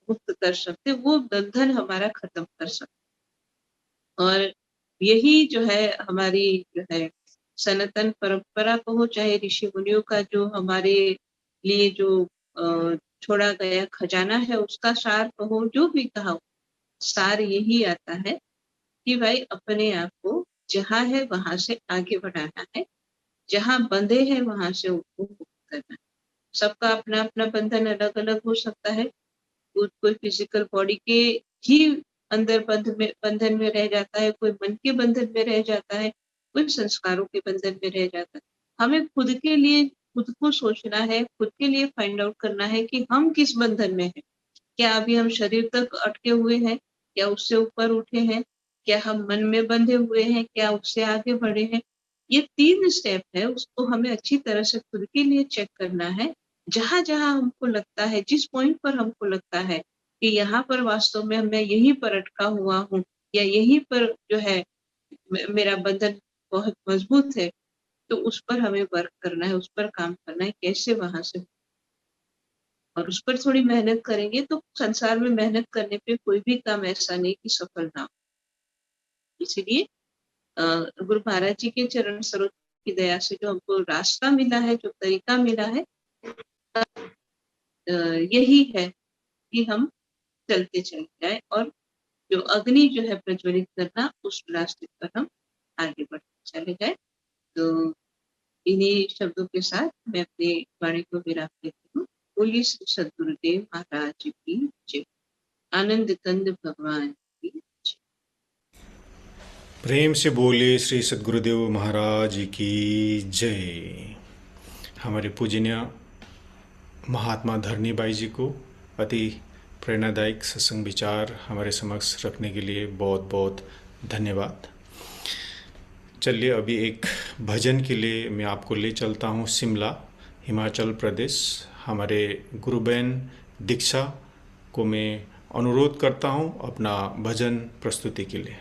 मुक्त कर सकते, वो बंधन हमारा खत्म कर सकते। और यही जो है हमारी जो है सनातन परंपरा कहो, चाहे ऋषि मुनियों का जो हमारे लिए जो छोड़ा गया खजाना है उसका सार कहो, जो भी कहा, सार यही आता है कि भाई अपने आप को जहाँ है वहां से आगे बढ़ाना है, जहाँ बंधे हैं वहां से उनको मुक्त करना है। सबका अपना अपना बंधन अलग अलग हो सकता है, कोई फिजिकल बॉडी के ही अंदर बंधन में रह जाता है, कोई मन के बंधन में रह जाता है, कोई संस्कारों के बंधन में रह जाता है। हमें खुद के लिए खुद को सोचना है, खुद के लिए फाइंड आउट करना है कि हम किस बंधन में हैं। क्या अभी हम शरीर तक अटके हुए हैं, क्या उससे ऊपर उठे हैं, क्या हम मन में बंधे हुए हैं, क्या उससे आगे बढ़े हैं। ये 3 स्टेप है, उसको हमें अच्छी तरह से खुद के लिए चेक करना है। जहां जहां हमको लगता है, जिस पॉइंट पर हमको लगता है कि यहाँ पर वास्तव में मैं यहीं पर अटका हुआ हूँ या यहीं पर जो है मेरा बंधन बहुत मजबूत है, तो उस पर हमें वर्क करना है, उस पर काम करना है, कैसे वहां से, और उस पर थोड़ी मेहनत करेंगे तो संसार में मेहनत करने पे कोई भी काम ऐसा नहीं कि सफल ना हो। इसीलिए गुरु महाराज जी के चरण सरोज की दया से जो हमको रास्ता मिला है, जो तरीका मिला है, यही है कि हम चलते चले जाए और जो अग्नि जो है प्रज्वलित करना, उस रास्ते पर हम आगे बढ़ते चले जाए। तो इन्हीं शब्दों के साथ मैं अपनी वाणी को विराम देती हूँ। बोलिए श्री सद्गुरुदेव महाराज की जय। आनंद कंद भगवान की जय। प्रेम से बोले श्री सद्गुरुदेव महाराज की जय। हमारे पूजनीय महात्मा धरनी बाई जी को अति प्रेरणादायक सत्संग विचार हमारे समक्ष रखने के लिए बहुत बहुत धन्यवाद। चलिए अभी एक भजन के लिए मैं आपको ले चलता हूँ शिमला, हिमाचल प्रदेश। हमारे गुरुबहन दीक्षा को मैं अनुरोध करता हूँ अपना भजन प्रस्तुति के लिए।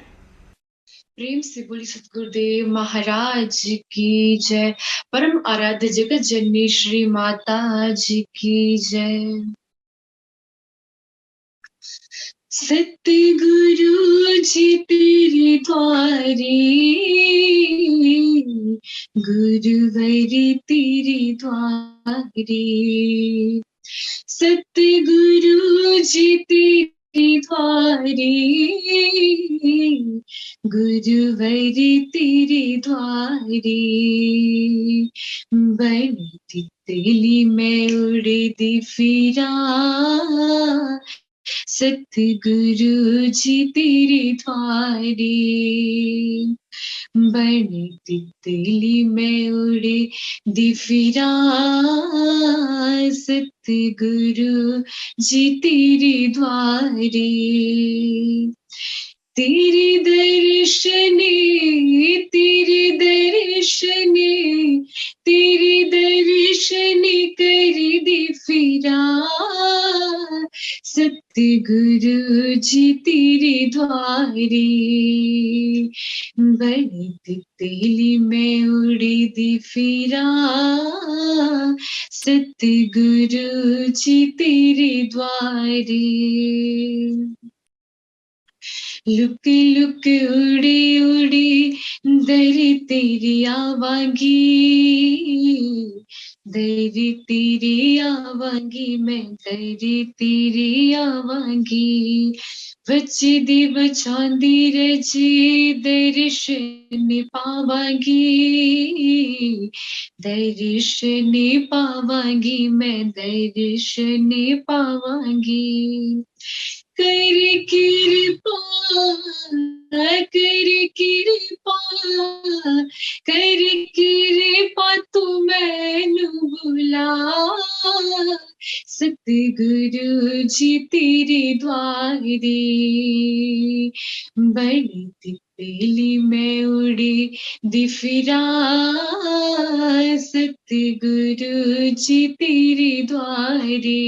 प्रेम से बोली सतगुरुदेव महाराज की जय। परम आराध्य जगत जननी श्री माता जी की जय। सतगुरु जी तेरी द्वारी, गुरुवरी तेरी द्वारी, सतगुरु जी तेरी द्वारी, गुरुवरी तेरी द्वारी। बनी तितली में उड़ती फिरा, सतगुरु जी तेरी द्वारी। बड़ी तितली में उड़े दी फिरा, सतगुरु जी तेरी द्वारे, तेरी दर्शने, तेरी दर्शने, तेरी दर्शने कर दी फिरा, सतगुरु जी तेरी द्वारे, बड़ी तितली में उड़ी दी फिरा, सतगुरु जी तेरे द्वारे, लुक लुक उड़ी उड़ी दरी तेरी आवांगी, दरी तेरी आवांगी, मैं दरी तेरी आवांगी, बचदी बचांदी रजी दर्शन पावांगी, दर्शन पावांगी, मैं दर्शन पावांगी, कर कृपा, कर कृपा, कर कृपा तू मैनू बुला, सतगुरु जी तेरे द्वारे, बड़ी तितली में उड़ी दी फिरा, सतगुरु जी तेरे द्वारे,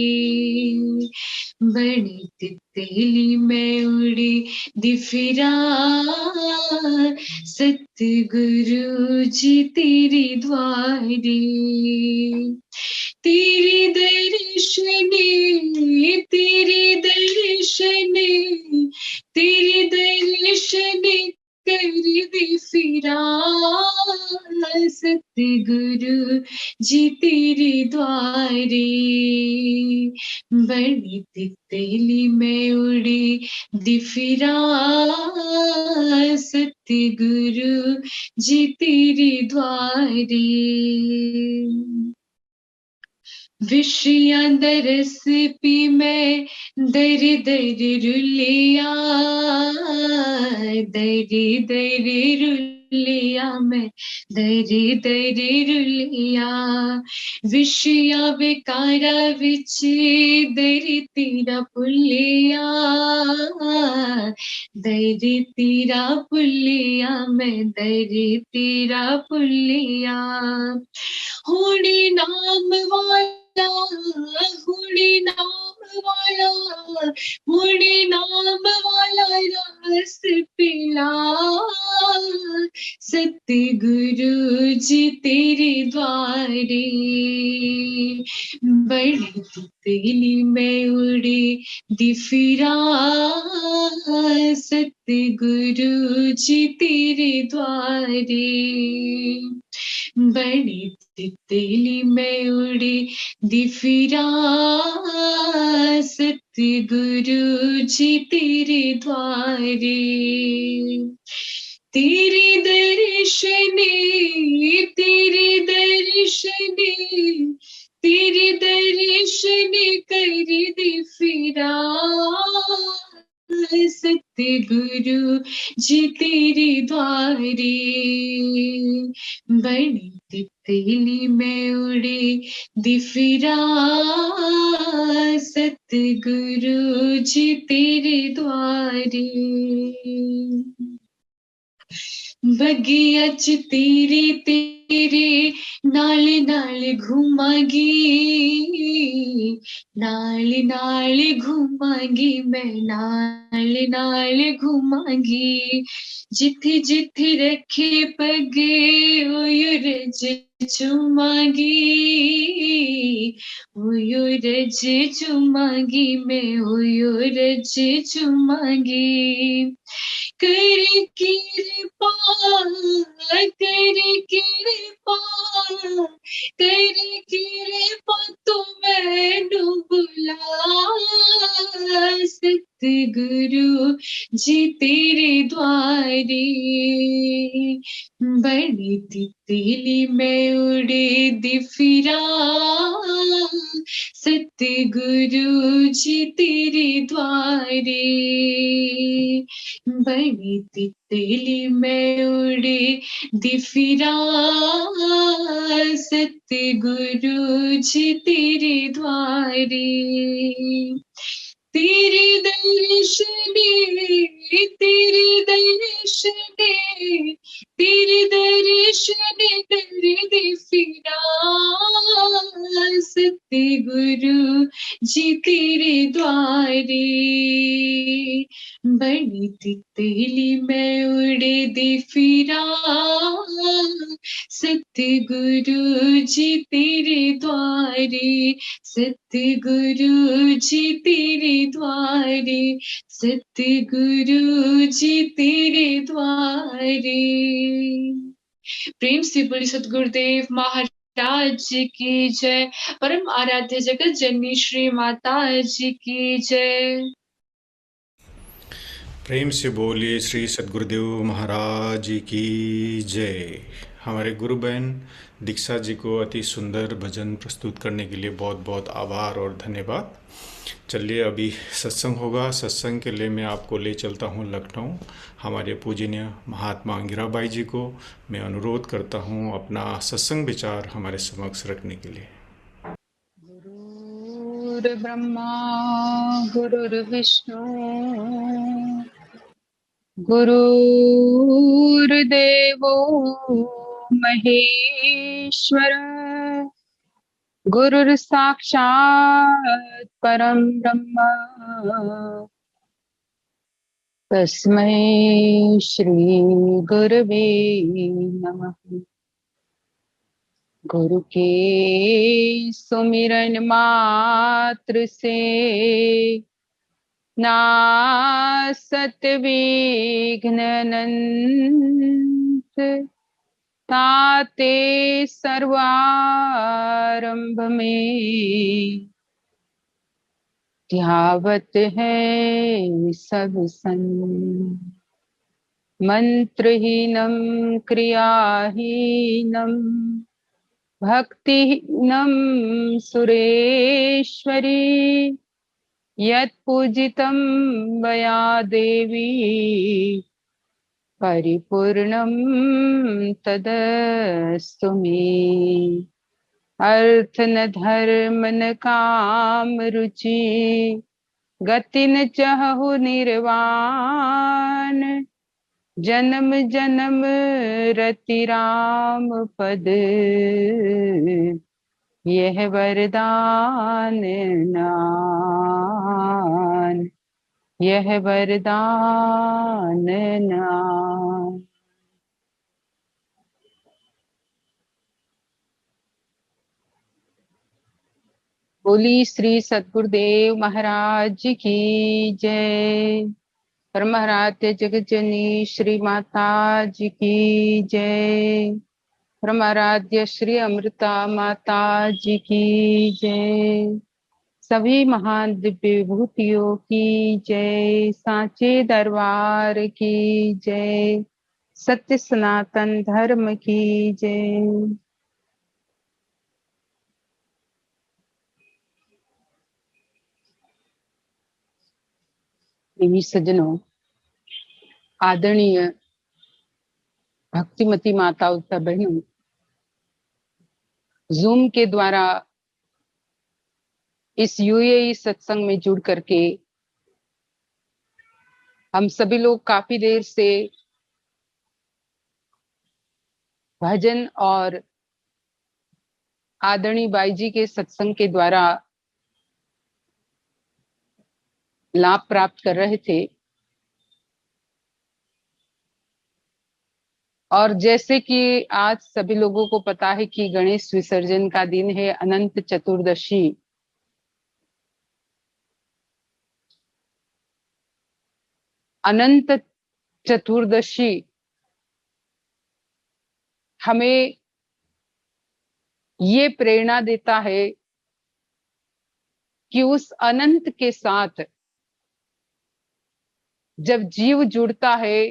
बड़ी तितली में उड़ी दी फिरा, सतगुरु जी तेरे द्वारे, तेरी दर्शने, तेरी दर्शने, तेरी दर्शने कर दी फिरा, सतगुरु जी तेरे द्वारे, बड़ी तितली में उड़ी दी फिरा, सतगुरु जी तेरे द्वारे, विषयां दा रस पी मैं दर दर रुलिया, दर दर रुलिया, मैं दर दर रुलिया, विषया विकारा विच दर तेरा भुलिया, दर तेरा भुलिया, मैं दर तेरा भुलिया, हुणे नाम वाला, हुणे नाम वाला, हुणे नाम वाला रस पिला, सतगुरु जी तेरे द्वारे, बड़ी तितली में उड़ी दी फिरा, सतगुरु जी तेरे द्वारे, बड़ी तितली में उड़ी दी फिरा, सतगुरु जी तेरे द्वारे, तेरी दर्शने, तेरी दर्शने, तेरी दर्शने कर दी फिरा, सतगुरु जी तेरे द्वारे, बड़ी तितली में उड़ी दी फिरा, सतगुरु जी तेरे द्वारे, बगिया च तेरे तेरे नाल नाल घूमांगी, नाल नाल घूमांगी, मैं नाल नाल घूमांगी, जिथे जिथे रखे पगे ओयो रज चुमांगी, ओयो रज चुमांगी, मैं ओयो रज चुमांगी, कर कृपा, कर कृपा, कर कृपा तू मैनू बुला, सतगुरु जी तेरे द्वारे, बड़ी तितली में उड़े दी फिरा, सतगुरु जी तेरे द्वारे, बड़ी तितली में उड़े दी फिरा, सतगुरु जी तेरे द्वारे, तेरे दर्शने, तेरे दर्शने, तेरे दर्शने कर दे फिरा, सतगुरु जी तेरे द्वारे, बड़ी तितली में उड़े दे फिरा, सतगुरु जी तेरे द्वारे, सतगुरु जी तेरे द्वारे, सतगुरु जी तेरे द्वारे। प्रेम से बोली सतगुरुदेव महाराज की जय। परम आराध्य जगत जननी श्री माता जी की जय। प्रेम से बोलिए श्री सद्गुरुदेव महाराज जी की जय। हमारे गुरु बहन दीक्षा जी को अति सुंदर भजन प्रस्तुत करने के लिए बहुत बहुत आभार और धन्यवाद। चलिए अभी सत्संग होगा। सत्संग के लिए मैं आपको ले चलता हूँ लखनऊ। हमारे पूजनीय महात्मा अंगिराबाई जी को मैं अनुरोध करता हूँ अपना सत्संग विचार हमारे समक्ष रखने के लिए। गुरुर्ब्रह्मा गुरुर्विष्णु गुरुर्देवो महेश्वर, गुरुर्साक्षात् परं ब्रह्म, तस्मै श्री गुरवे नमः। गुरु के सुमिरन मात्र से नासत विघ्न अनंत, ताते सर्वारंभ में ध्यावत है सब संग। मंत्रहीनम क्रियाहीनम भक्तिहीनम सुरेश्वरी, यत्पूजितं मया देवी परिपूर्णं तदस्तु मे। अर्थ न धर्म न काम रुचि, गति न चाहु निर्वाण, जन्म जन्म रति राम पद, यह वरदान नान, यह वरदान नान। बोली श्री सद्गुरुदेव महाराज की जय। परमाराध्य जगत जननी श्री माता जी की जय। परमाराध्य श्री अमृता माता जी की जय। सभी महान दिव्य विभूतियों की जय। सांचे दरबार की जय। सत्य सनातन धर्म की जय। देवी सज्जनों, आदरणीय भक्तिमती माता उत्तर बहनों, जूम के द्वारा इस यूएई सत्संग में जुड़ करके हम सभी लोग काफी देर से भजन और आदरणीय बाई जी के सत्संग के द्वारा लाभ प्राप्त कर रहे थे। और जैसे कि आज सभी लोगों को पता है कि गणेश विसर्जन का दिन है, अनंत चतुर्दशी। अनंत चतुर्दशी हमें ये प्रेरणा देता है कि उस अनंत के साथ जब जीव जुड़ता है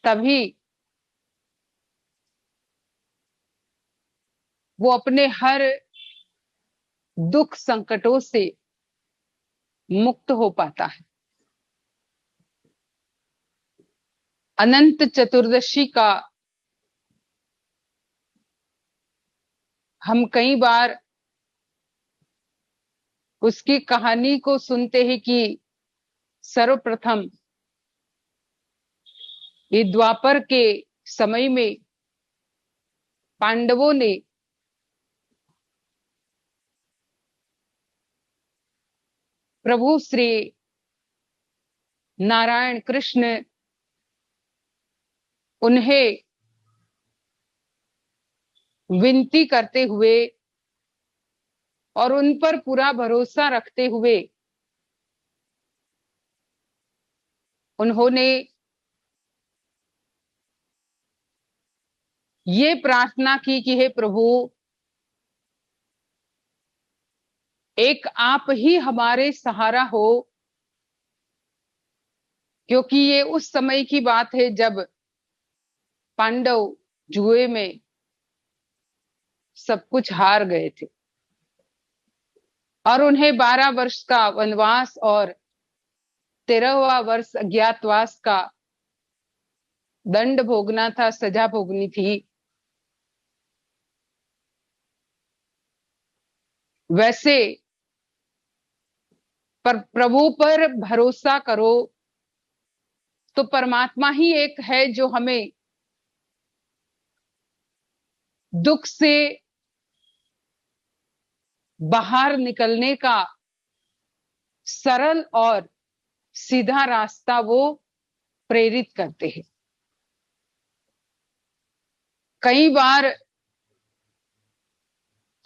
तभी वो अपने हर दुख संकटों से मुक्त हो पाता है। अनंत चतुर्दशी का हम कई बार उसकी कहानी को सुनते हैं कि सर्वप्रथम ये द्वापर के समय में पांडवों ने प्रभु श्री नारायण कृष्ण उन्हें विनती करते हुए और उन पर पूरा भरोसा रखते हुए उन्होंने ये प्रार्थना की कि हे प्रभु, एक आप ही हमारे सहारा हो, क्योंकि ये उस समय की बात है जब पांडव जुए में सब कुछ हार गए थे और उन्हें 12 वर्ष का वनवास और 13वां वर्ष अज्ञातवास का दंड भोगना था, सजा भोगनी थी। वैसे पर प्रभु पर भरोसा करो तो परमात्मा ही एक है जो हमें दुख से बाहर निकलने का सरल और सीधा रास्ता वो प्रेरित करते हैं। कई बार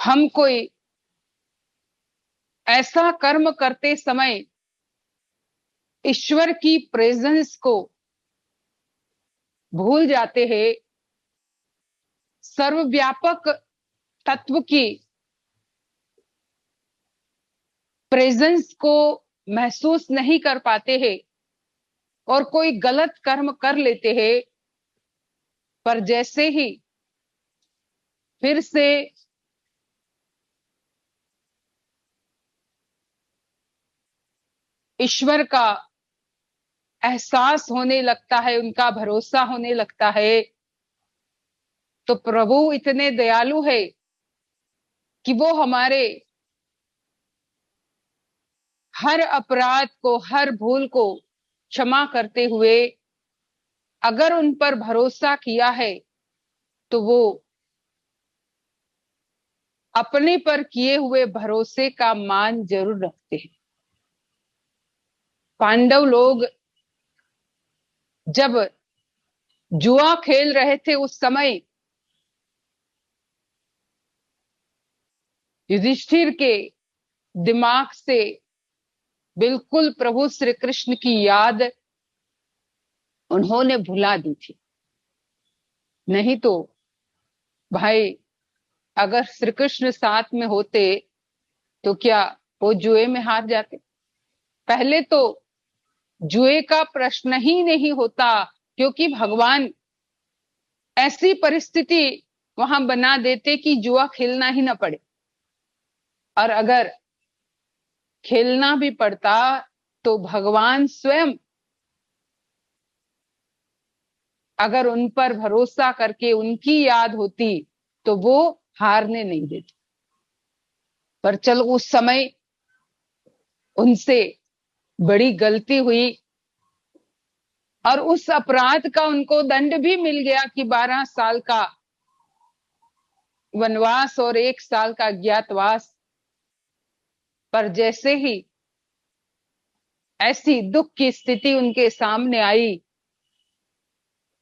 हम कोई ऐसा कर्म करते समय ईश्वर की प्रेजेंस को भूल जाते हैं, सर्वव्यापक तत्व की प्रेजेंस को महसूस नहीं कर पाते हैं और कोई गलत कर्म कर लेते हैं। पर जैसे ही फिर से ईश्वर का एहसास होने लगता है, उनका भरोसा होने लगता है, तो प्रभु इतने दयालु है कि वो हमारे हर अपराध को, हर भूल को क्षमा करते हुए अगर उन पर भरोसा किया है तो वो अपने पर किए हुए भरोसे का मान जरूर रखते हैं। पांडव लोग जब जुआ खेल रहे थे उस समय युधिष्ठिर के दिमाग से बिल्कुल प्रभु श्री कृष्ण की याद उन्होंने भुला दी थी। नहीं तो भाई, अगर श्री कृष्ण साथ में होते तो क्या वो जुए में हार जाते? पहले तो जुए का प्रश्न ही नहीं होता, क्योंकि भगवान ऐसी परिस्थिति वहां बना देते कि जुआ खेलना ही ना पड़े। और अगर खेलना भी पड़ता तो भगवान स्वयं अगर उन पर भरोसा करके उनकी याद होती तो वो हारने नहीं देते। पर चलो, उस समय उनसे बड़ी गलती हुई और उस अपराध का उनको दंड भी मिल गया कि 12 साल का वनवास और 1 साल का अज्ञातवास। पर जैसे ही ऐसी दुख की स्थिति उनके सामने आई,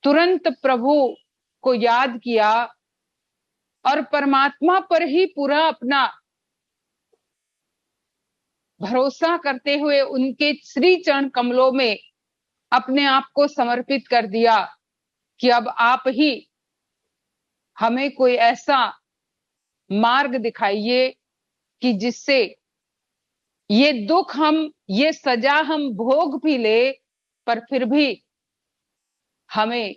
तुरंत प्रभु को याद किया और परमात्मा पर ही पूरा अपना भरोसा करते हुए उनके श्री चरण कमलों में अपने आप को समर्पित कर दिया कि अब आप ही हमें कोई ऐसा मार्ग दिखाइए कि जिससे ये दुख हम, ये सजा हम भोग भी ले, पर फिर भी हमें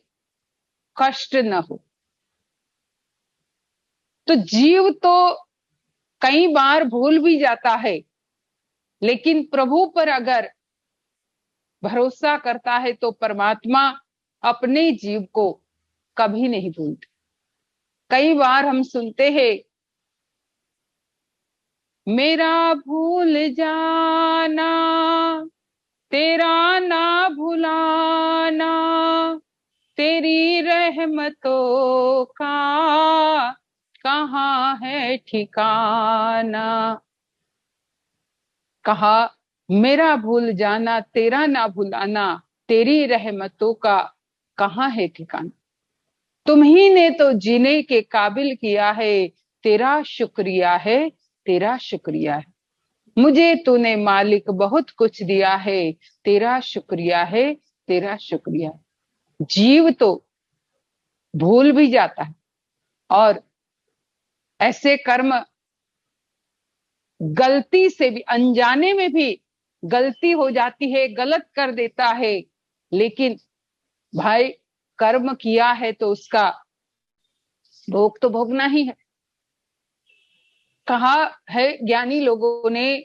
कष्ट न हो। तो जीव तो कई बार भूल भी जाता है, लेकिन प्रभु पर अगर भरोसा करता है तो परमात्मा अपने जीव को कभी नहीं भूलते। कई बार हम सुनते हैं, मेरा भूल जाना तेरा ना भुलाना, तेरी रहमतों का कहाँ है ठिकाना। कहा, मेरा भूल जाना तेरा ना भुलाना, तेरी रहमतों का कहाँ है ठिकाना। तुम्ही ने तो जीने के काबिल किया है, तेरा शुक्रिया है, तेरा शुक्रिया है। मुझे तूने मालिक बहुत कुछ दिया है, तेरा शुक्रिया है, तेरा शुक्रिया है। जीव तो भूल भी जाता है, और ऐसे कर्म गलती से भी, अनजाने में भी गलती हो जाती है, गलत कर देता है, लेकिन भाई कर्म किया है तो उसका भोग तो भोगना ही है। कहा है ज्ञानी लोगों ने,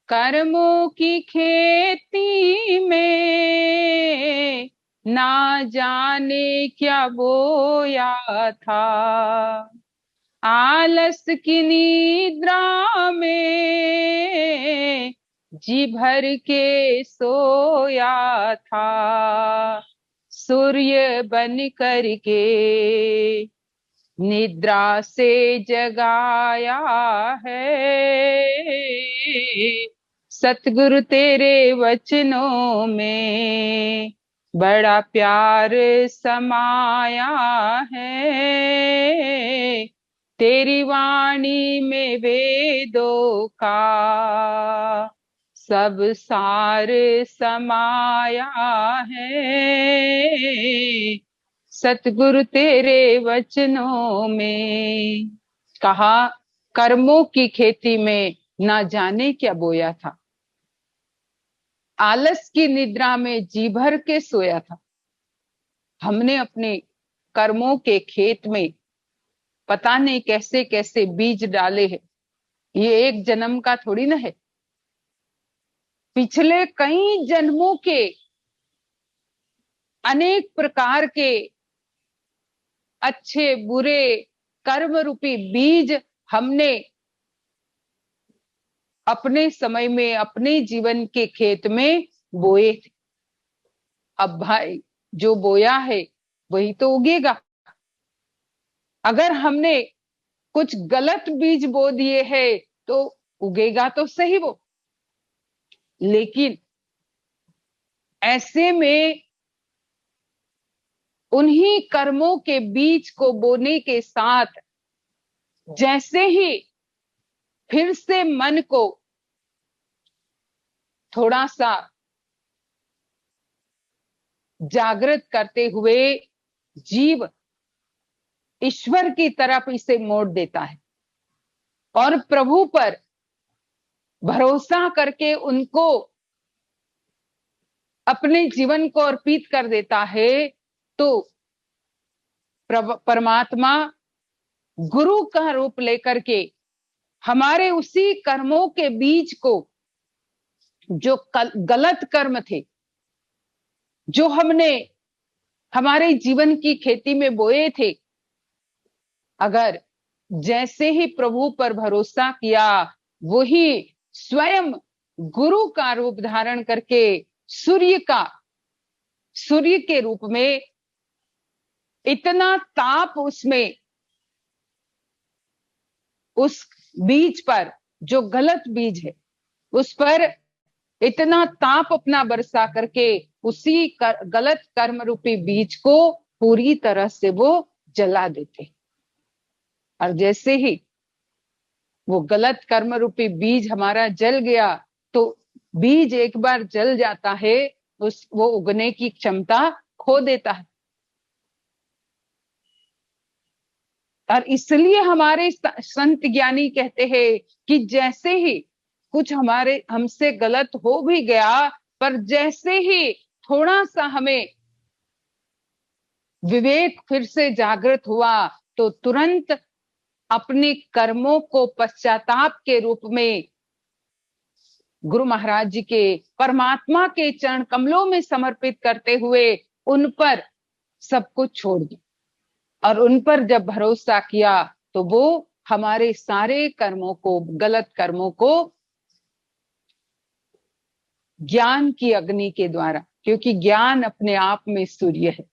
कर्मों की खेती में ना जाने क्या बोया था, आलस की निद्रा में जी भर के सोया था, सूर्य बन करके निद्रा से जगाया है, सतगुरु तेरे वचनों में बड़ा प्यार समाया है, तेरी वाणी में वेदों का सब सार समाया है, सतगुरु तेरे वचनों में। कहा, कर्मों की खेती में ना जाने क्या बोया था, आलस की निद्रा में जी भर के सोया था। हमने अपने कर्मों के खेत में पता नहीं कैसे कैसे बीज डाले हैं। ये एक जन्म का थोड़ी ना है, पिछले कई जन्मों के अनेक प्रकार के अच्छे बुरे कर्म रूपी बीज हमने अपने समय में अपने जीवन के खेत में बोए थे। अब भाई जो बोया है वही तो उगेगा। अगर हमने कुछ गलत बीज बो दिए हैं तो उगेगा तो सही वो, लेकिन ऐसे में उन्हीं कर्मों के बीज को बोने के साथ जैसे ही फिर से मन को थोड़ा सा जागृत करते हुए जीव ईश्वर की तरफ इसे मोड़ देता है और प्रभु पर भरोसा करके उनको अपने जीवन को अर्पित कर देता है, तो परमात्मा गुरु का रूप लेकर के हमारे उसी कर्मों के बीज को, जो गलत कर्म थे, जो हमने हमारे जीवन की खेती में बोए थे, अगर जैसे ही प्रभु पर भरोसा किया, वही स्वयं गुरु का रूप धारण करके सूर्य के रूप में इतना ताप उसमें, उस बीज पर, जो गलत बीज है उस पर इतना ताप अपना बरसा करके उसी गलत कर्म रूपी बीज को पूरी तरह से वो जला देते। और जैसे ही वो गलत कर्म रूपी बीज हमारा जल गया, तो बीज एक बार जल जाता है, वो उगने की क्षमता खो देता है। और इसलिए हमारे संत ज्ञानी कहते हैं कि जैसे ही कुछ हमसे गलत हो भी गया, पर जैसे ही थोड़ा सा हमें विवेक फिर से जागृत हुआ तो तुरंत अपने कर्मों को पश्चाताप के रूप में गुरु महाराज जी के, परमात्मा के चरण कमलों में समर्पित करते हुए उन पर सब कुछ छोड़ दिया। और उन पर जब भरोसा किया तो वो हमारे सारे कर्मों को, गलत कर्मों को ज्ञान की अग्नि के द्वारा, क्योंकि ज्ञान अपने आप में सूर्य है,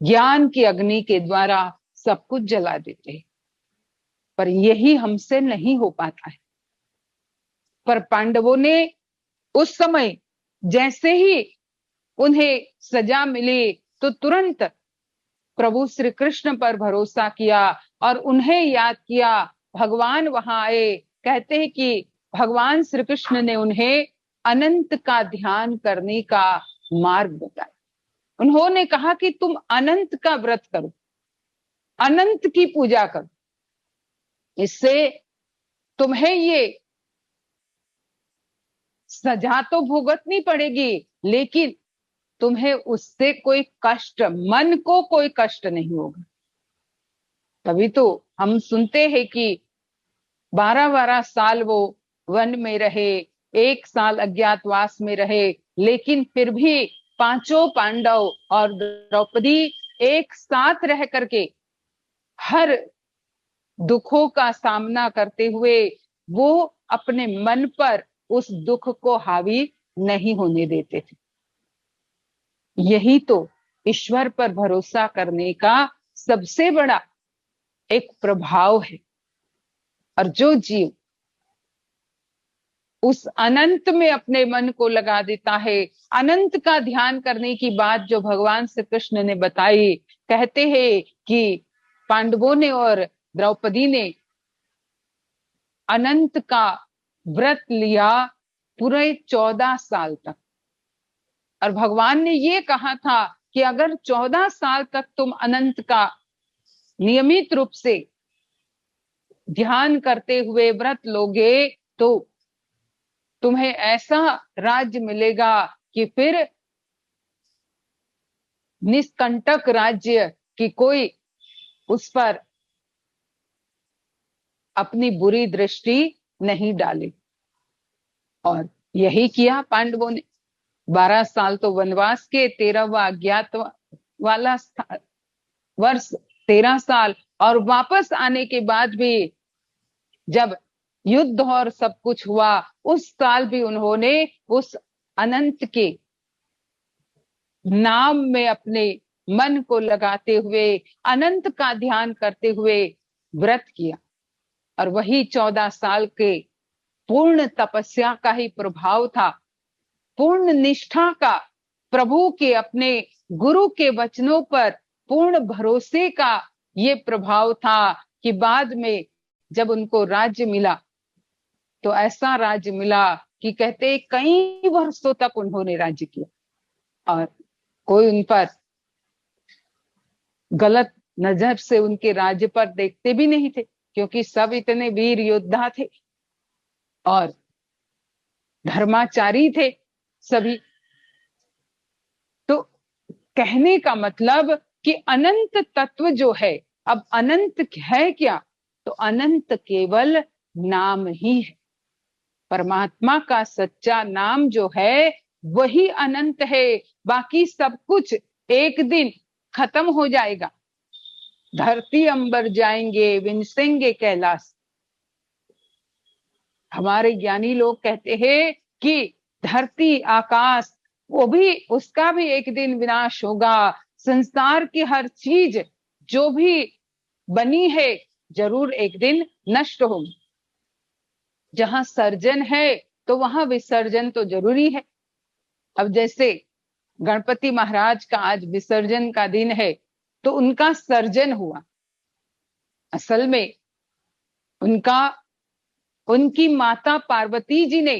ज्ञान की अग्नि के द्वारा सब कुछ जला देते हैं। पर यही हमसे नहीं हो पाता है। पर पांडवों ने उस समय जैसे ही उन्हें सजा मिली तो तुरंत प्रभु श्री कृष्ण पर भरोसा किया और उन्हें याद किया। भगवान वहां आए, कहते हैं कि भगवान श्री कृष्ण ने उन्हें अनंत का ध्यान करने का मार्ग बताया। उन्होंने कहा कि तुम अनंत का व्रत करो, अनंत की पूजा करो, इससे तुम्हें ये सजा तो भुगतनी पड़ेगी लेकिन तुम्हें उससे कोई कष्ट, मन को कोई कष्ट नहीं होगा। तभी तो हम सुनते हैं कि 12-12 साल वो वन में रहे, 1 साल अज्ञातवास में रहे, लेकिन फिर भी पांचों पांडव और द्रौपदी एक साथ रह करके हर दुखों का सामना करते हुए वो अपने मन पर उस दुख को हावी नहीं होने देते थे। यही तो ईश्वर पर भरोसा करने का सबसे बड़ा एक प्रभाव है। और जो जीव उस अनंत में अपने मन को लगा देता है, अनंत का ध्यान करने की बात जो भगवान श्री कृष्ण ने बताई, कहते हैं कि पांडवों ने और द्रौपदी ने अनंत का व्रत लिया पूरे 14 साल तक। और भगवान ने ये कहा था कि अगर 14 साल तक तुम अनंत का नियमित रूप से ध्यान करते हुए व्रत लोगे तो तुम्हें ऐसा राज्य मिलेगा कि फिर निष्कंटक राज्य की कोई उस पर अपनी बुरी दृष्टि नहीं डाले। और यही किया पांडवों ने। 12 साल तो वनवास के, 13वां अज्ञात वाला वर्ष 13 साल, और वापस आने के बाद भी जब युद्ध और सब कुछ हुआ उस साल भी उन्होंने उस अनंत के नाम में अपने मन को लगाते हुए, अनंत का ध्यान करते हुए व्रत किया। और वही 14 साल के पूर्ण तपस्या का ही प्रभाव था, पूर्ण निष्ठा का, प्रभु के, अपने गुरु के वचनों पर पूर्ण भरोसे का ये प्रभाव था कि बाद में जब उनको राज्य मिला तो ऐसा राज्य मिला कि कहते कई वर्षों तक उन्होंने राज्य किया और कोई उन पर गलत नजर से उनके राज्य पर देखते भी नहीं थे, क्योंकि सब इतने वीर योद्धा थे और धर्माचारी थे सभी। तो कहने का मतलब कि अनंत तत्व जो है, अब अनंत है क्या, तो अनंत केवल नाम ही है। परमात्मा का सच्चा नाम जो है वही अनंत है। बाकी सब कुछ एक दिन खत्म हो जाएगा, धरती अंबर जाएंगे, विंसेंगे कैलाश। हमारे ज्ञानी लोग कहते हैं कि धरती आकाश वो भी, उसका भी एक दिन विनाश होगा। संसार की हर चीज जो भी बनी है जरूर एक दिन नष्ट होगी। जहां सर्जन है तो वहां विसर्जन तो जरूरी है। अब जैसे गणपति महाराज का आज विसर्जन का दिन है तो उनका सर्जन हुआ, असल में उनकी माता पार्वती जी ने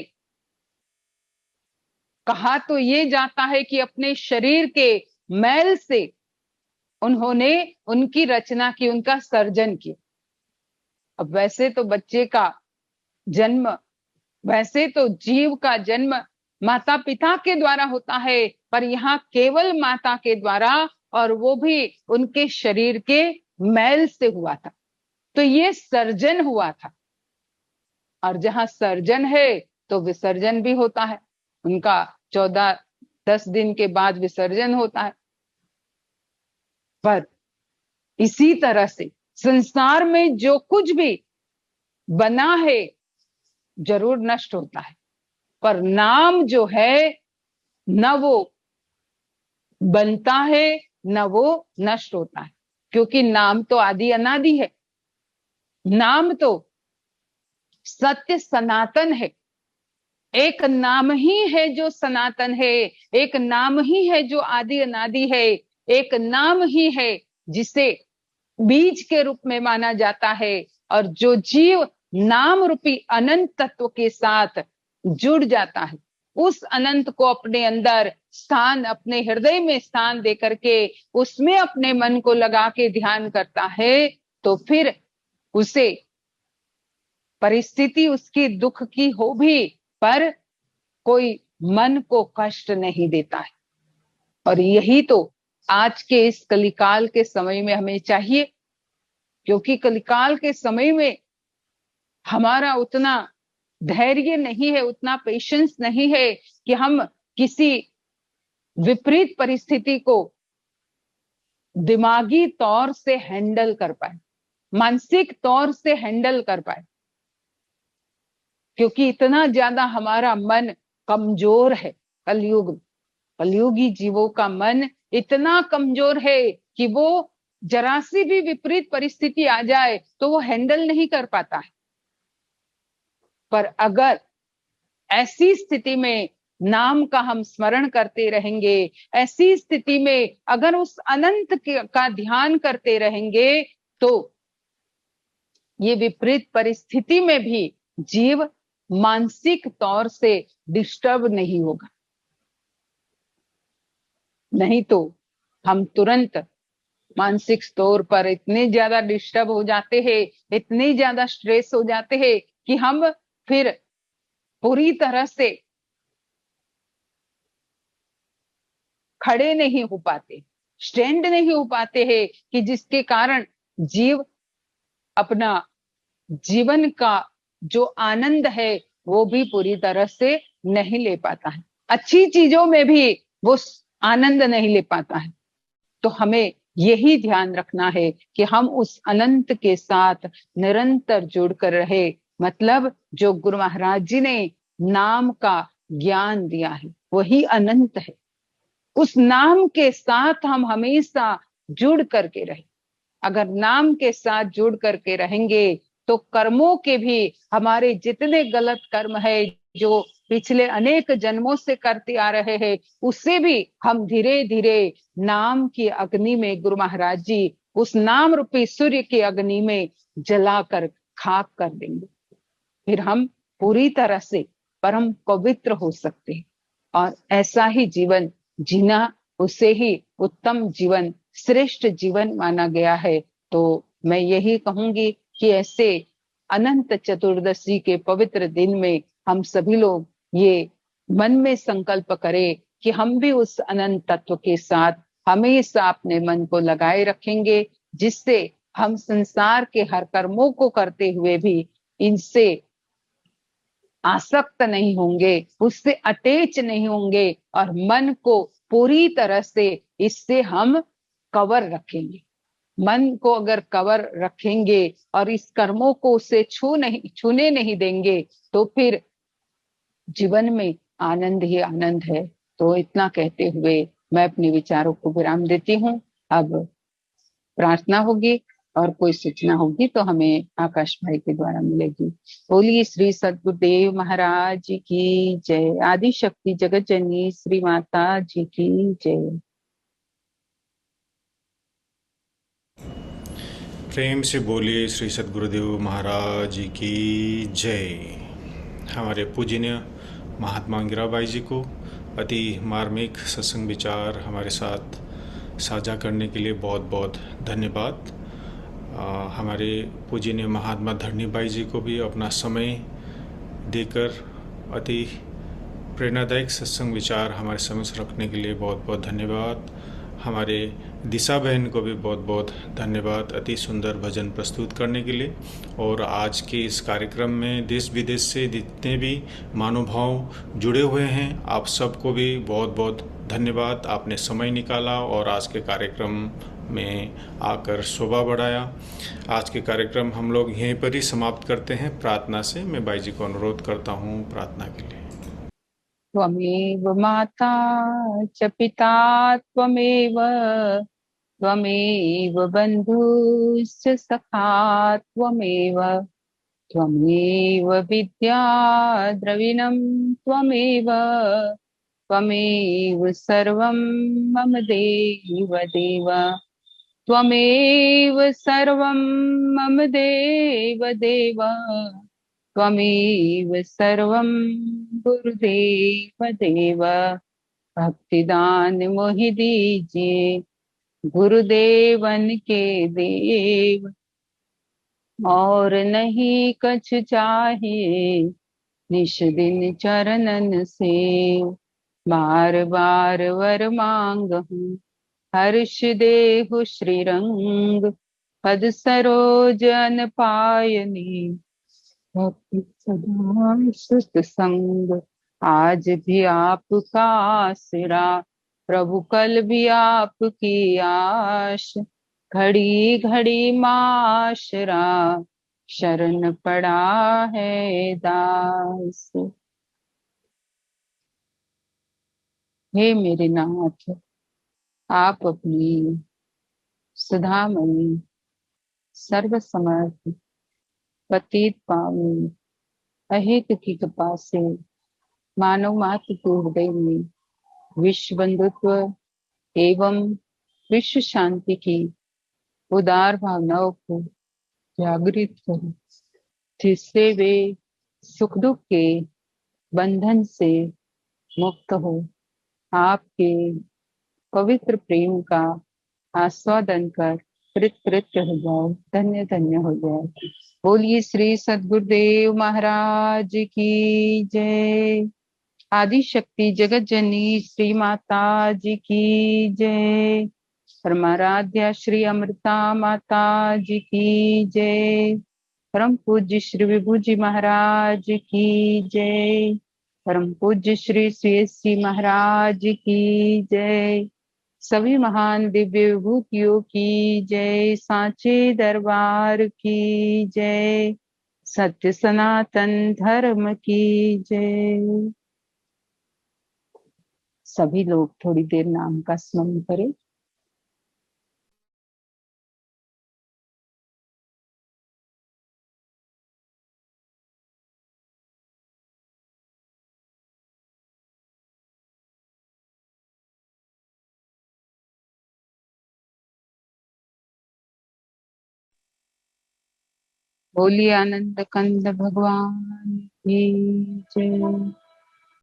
कहा तो ये जाता है कि अपने शरीर के मैल से उन्होंने उनकी रचना की, उनका सर्जन किया। अब वैसे तो बच्चे का जन्म वैसे तो जीव का जन्म माता पिता के द्वारा होता है, पर यहाँ केवल माता के द्वारा, और वो भी उनके शरीर के मैल से हुआ था। तो ये सर्जन हुआ था, और जहां सर्जन है तो विसर्जन भी होता है। उनका 10 दिन के बाद विसर्जन होता है। पर इसी तरह से संसार में जो कुछ भी बना है जरूर नष्ट होता है, पर नाम जो है न वो बनता है न वो नष्ट होता है, क्योंकि नाम तो आदि अनादि है। नाम तो सत्य सनातन है। एक नाम ही है जो सनातन है, एक नाम ही है जो आदि अनादि है, एक नाम ही है जिसे बीज के रूप में माना जाता है। और जो जीव नाम रूपी अनंत तत्व के साथ जुड़ जाता है, उस अनंत को अपने अंदर स्थान, अपने हृदय में स्थान दे करके उसमें अपने मन को लगा के ध्यान करता है, तो फिर उसे परिस्थिति उसकी दुख की हो भी, पर कोई मन को कष्ट नहीं देता है। और यही तो आज के इस कलिकाल के समय में हमें चाहिए, क्योंकि कलिकाल के समय में हमारा उतना धैर्य नहीं है, उतना पेशेंस नहीं है कि हम किसी विपरीत परिस्थिति को दिमागी तौर से हैंडल कर पाए, मानसिक तौर से हैंडल कर पाए, क्योंकि इतना ज्यादा हमारा मन कमजोर है। कलयुगी जीवों का मन इतना कमजोर है कि वो जरा सी भी विपरीत परिस्थिति आ जाए तो वो हैंडल नहीं कर पाता है। पर अगर ऐसी स्थिति में नाम का हम स्मरण करते रहेंगे, ऐसी स्थिति में अगर उस अनंत का ध्यान करते रहेंगे, तो ये विपरीत परिस्थिति में भी जीव मानसिक तौर से डिस्टर्ब नहीं होगा। नहीं तो हम तुरंत मानसिक तौर पर इतने ज्यादा डिस्टर्ब हो जाते हैं, इतने ज्यादा स्ट्रेस हो जाते हैं कि हम फिर पूरी तरह से खड़े नहीं हो पाते, स्टैंड नहीं हो पाते हैं, कि जिसके कारण जीव अपना जीवन का जो आनंद है वो भी पूरी तरह से नहीं ले पाता है, अच्छी चीजों में भी वो आनंद नहीं ले पाता है। तो हमें यही ध्यान रखना है कि हम उस अनंत के साथ निरंतर जुड़कर रहे। मतलब जो गुरु महाराज जी ने नाम का ज्ञान दिया है वही अनंत है, उस नाम के साथ हम हमेशा जुड़ करके रहे। अगर नाम के साथ जुड़ करके रहेंगे तो कर्मों के भी, हमारे जितने गलत कर्म है जो पिछले अनेक जन्मों से करते आ रहे हैं, उससे भी हम धीरे धीरे नाम की अग्नि में, गुरु महाराज जी उस नाम रूपी सूर्य की अग्नि में जलाकर खाक कर देंगे। फिर हम पूरी तरह से परम पवित्र हो सकते हैं, और ऐसा ही जीवन जीना, उसे ही उत्तम जीवन, श्रेष्ठ जीवन माना गया है। तो मैं यही कहूंगी कि ऐसे अनंत चतुर्दशी के पवित्र दिन में हम सभी लोग ये मन में संकल्प करें कि हम भी उस अनंत तत्व के साथ हमेशा अपने मन को लगाए रखेंगे, जिससे हम संसार के हर कर्मों को करते हुए भी इनसे आसक्त नहीं होंगे, उससे अटैच नहीं होंगे, और मन को पूरी तरह से इससे हम कवर रखेंगे। मन को अगर कवर रखेंगे और इस कर्मों को उससे छूने नहीं देंगे, तो फिर जीवन में आनंद ही आनंद है। तो इतना कहते हुए मैं अपने विचारों को विराम देती हूँ। अब प्रार्थना होगी और कोई सूचना होगी तो हमें आकाश भाई के द्वारा मिलेगी। बोलिए श्री सद्गुरुदेव महाराज जी की जय। आदि शक्ति जगत जननी श्री माता जी की जय। प्रेम से बोलिए श्री सद्गुरुदेव महाराज जी की जय। हमारे पूजनीय महात्मा मीराबाई जी को अति मार्मिक सत्संग विचार हमारे साथ साझा करने के लिए बहुत बहुत धन्यवाद। हमारे पूजनीय महात्मा धरणीबाई जी को भी अपना समय देकर अति प्रेरणादायक सत्संग विचार हमारे समक्ष रखने के लिए बहुत बहुत धन्यवाद। हमारे दिशा बहन को भी बहुत बहुत धन्यवाद अति सुंदर भजन प्रस्तुत करने के लिए। और आज के इस कार्यक्रम में देश विदेश से जितने भी महानुभाव जुड़े हुए हैं, आप सबको भी बहुत बहुत धन्यवाद। आपने समय निकाला और आज के कार्यक्रम में आकर शोभा बढ़ाया। आज के कार्यक्रम हम लोग यहीं पर ही समाप्त करते हैं प्रार्थना से। मैं भाई जी को अनुरोध करता हूँ प्रार्थना के लिए। त्वमेव माता च पिता त्वमेव त्वमेव बन्धुश्च सखा त्वमेव त्वमेव विद्या द्रविणं त्वमेव त्वमेव सर्वं मम देव देव त्वमेव सर्वं मम देव देव त्वमेव सर्वं गुरुदेव देव। भक्तिदान मोहि दीजिए गुरुदेवन के देव, और नहीं कछ चाहिए निश दिन चरणन से। बार बार वर मांगहूँ हर्ष देहु श्रीरंग, पद सरोज अन पायनी भक्ति सदा सुत संग। आज भी आपका आसरा प्रभु, कल भी आपकी आश, घड़ी घड़ी माशरा शरण पड़ा है दास। हे मेरे नाथ, आप अपनी सुधामणि सर्व समर्थ पतित पावनी अहित की कृपा से मानव मात्र के हृदय में विश्व बंधुत्व एवं विश्व शांति की उदार भावनाओं को जागृत करें, जिससे वे सुख दुख के बंधन से मुक्त हो, आपके पवित्र प्रेम का आस्वादन कर कृतकृत्य हो जाओ, धन्य धन्य हो जाए। बोलिए श्री सद्गुरुदेव महाराज की जय। आदि शक्ति जगत जननी श्री माता जी की जय। परमाराध्या श्री अमृता माता जी की जय। परम पूज्य श्री विभू जी महाराज की जय। परम पूज्य श्री श्री महाराज की जय। सभी महान दिव्य विभूतियों की जय। सांचे दरबार की जय। सत्य सनातन धर्म की जय। सभी लोग थोड़ी देर नाम का स्मरण करें। बोलिए आनंद कंद भगवान की जय।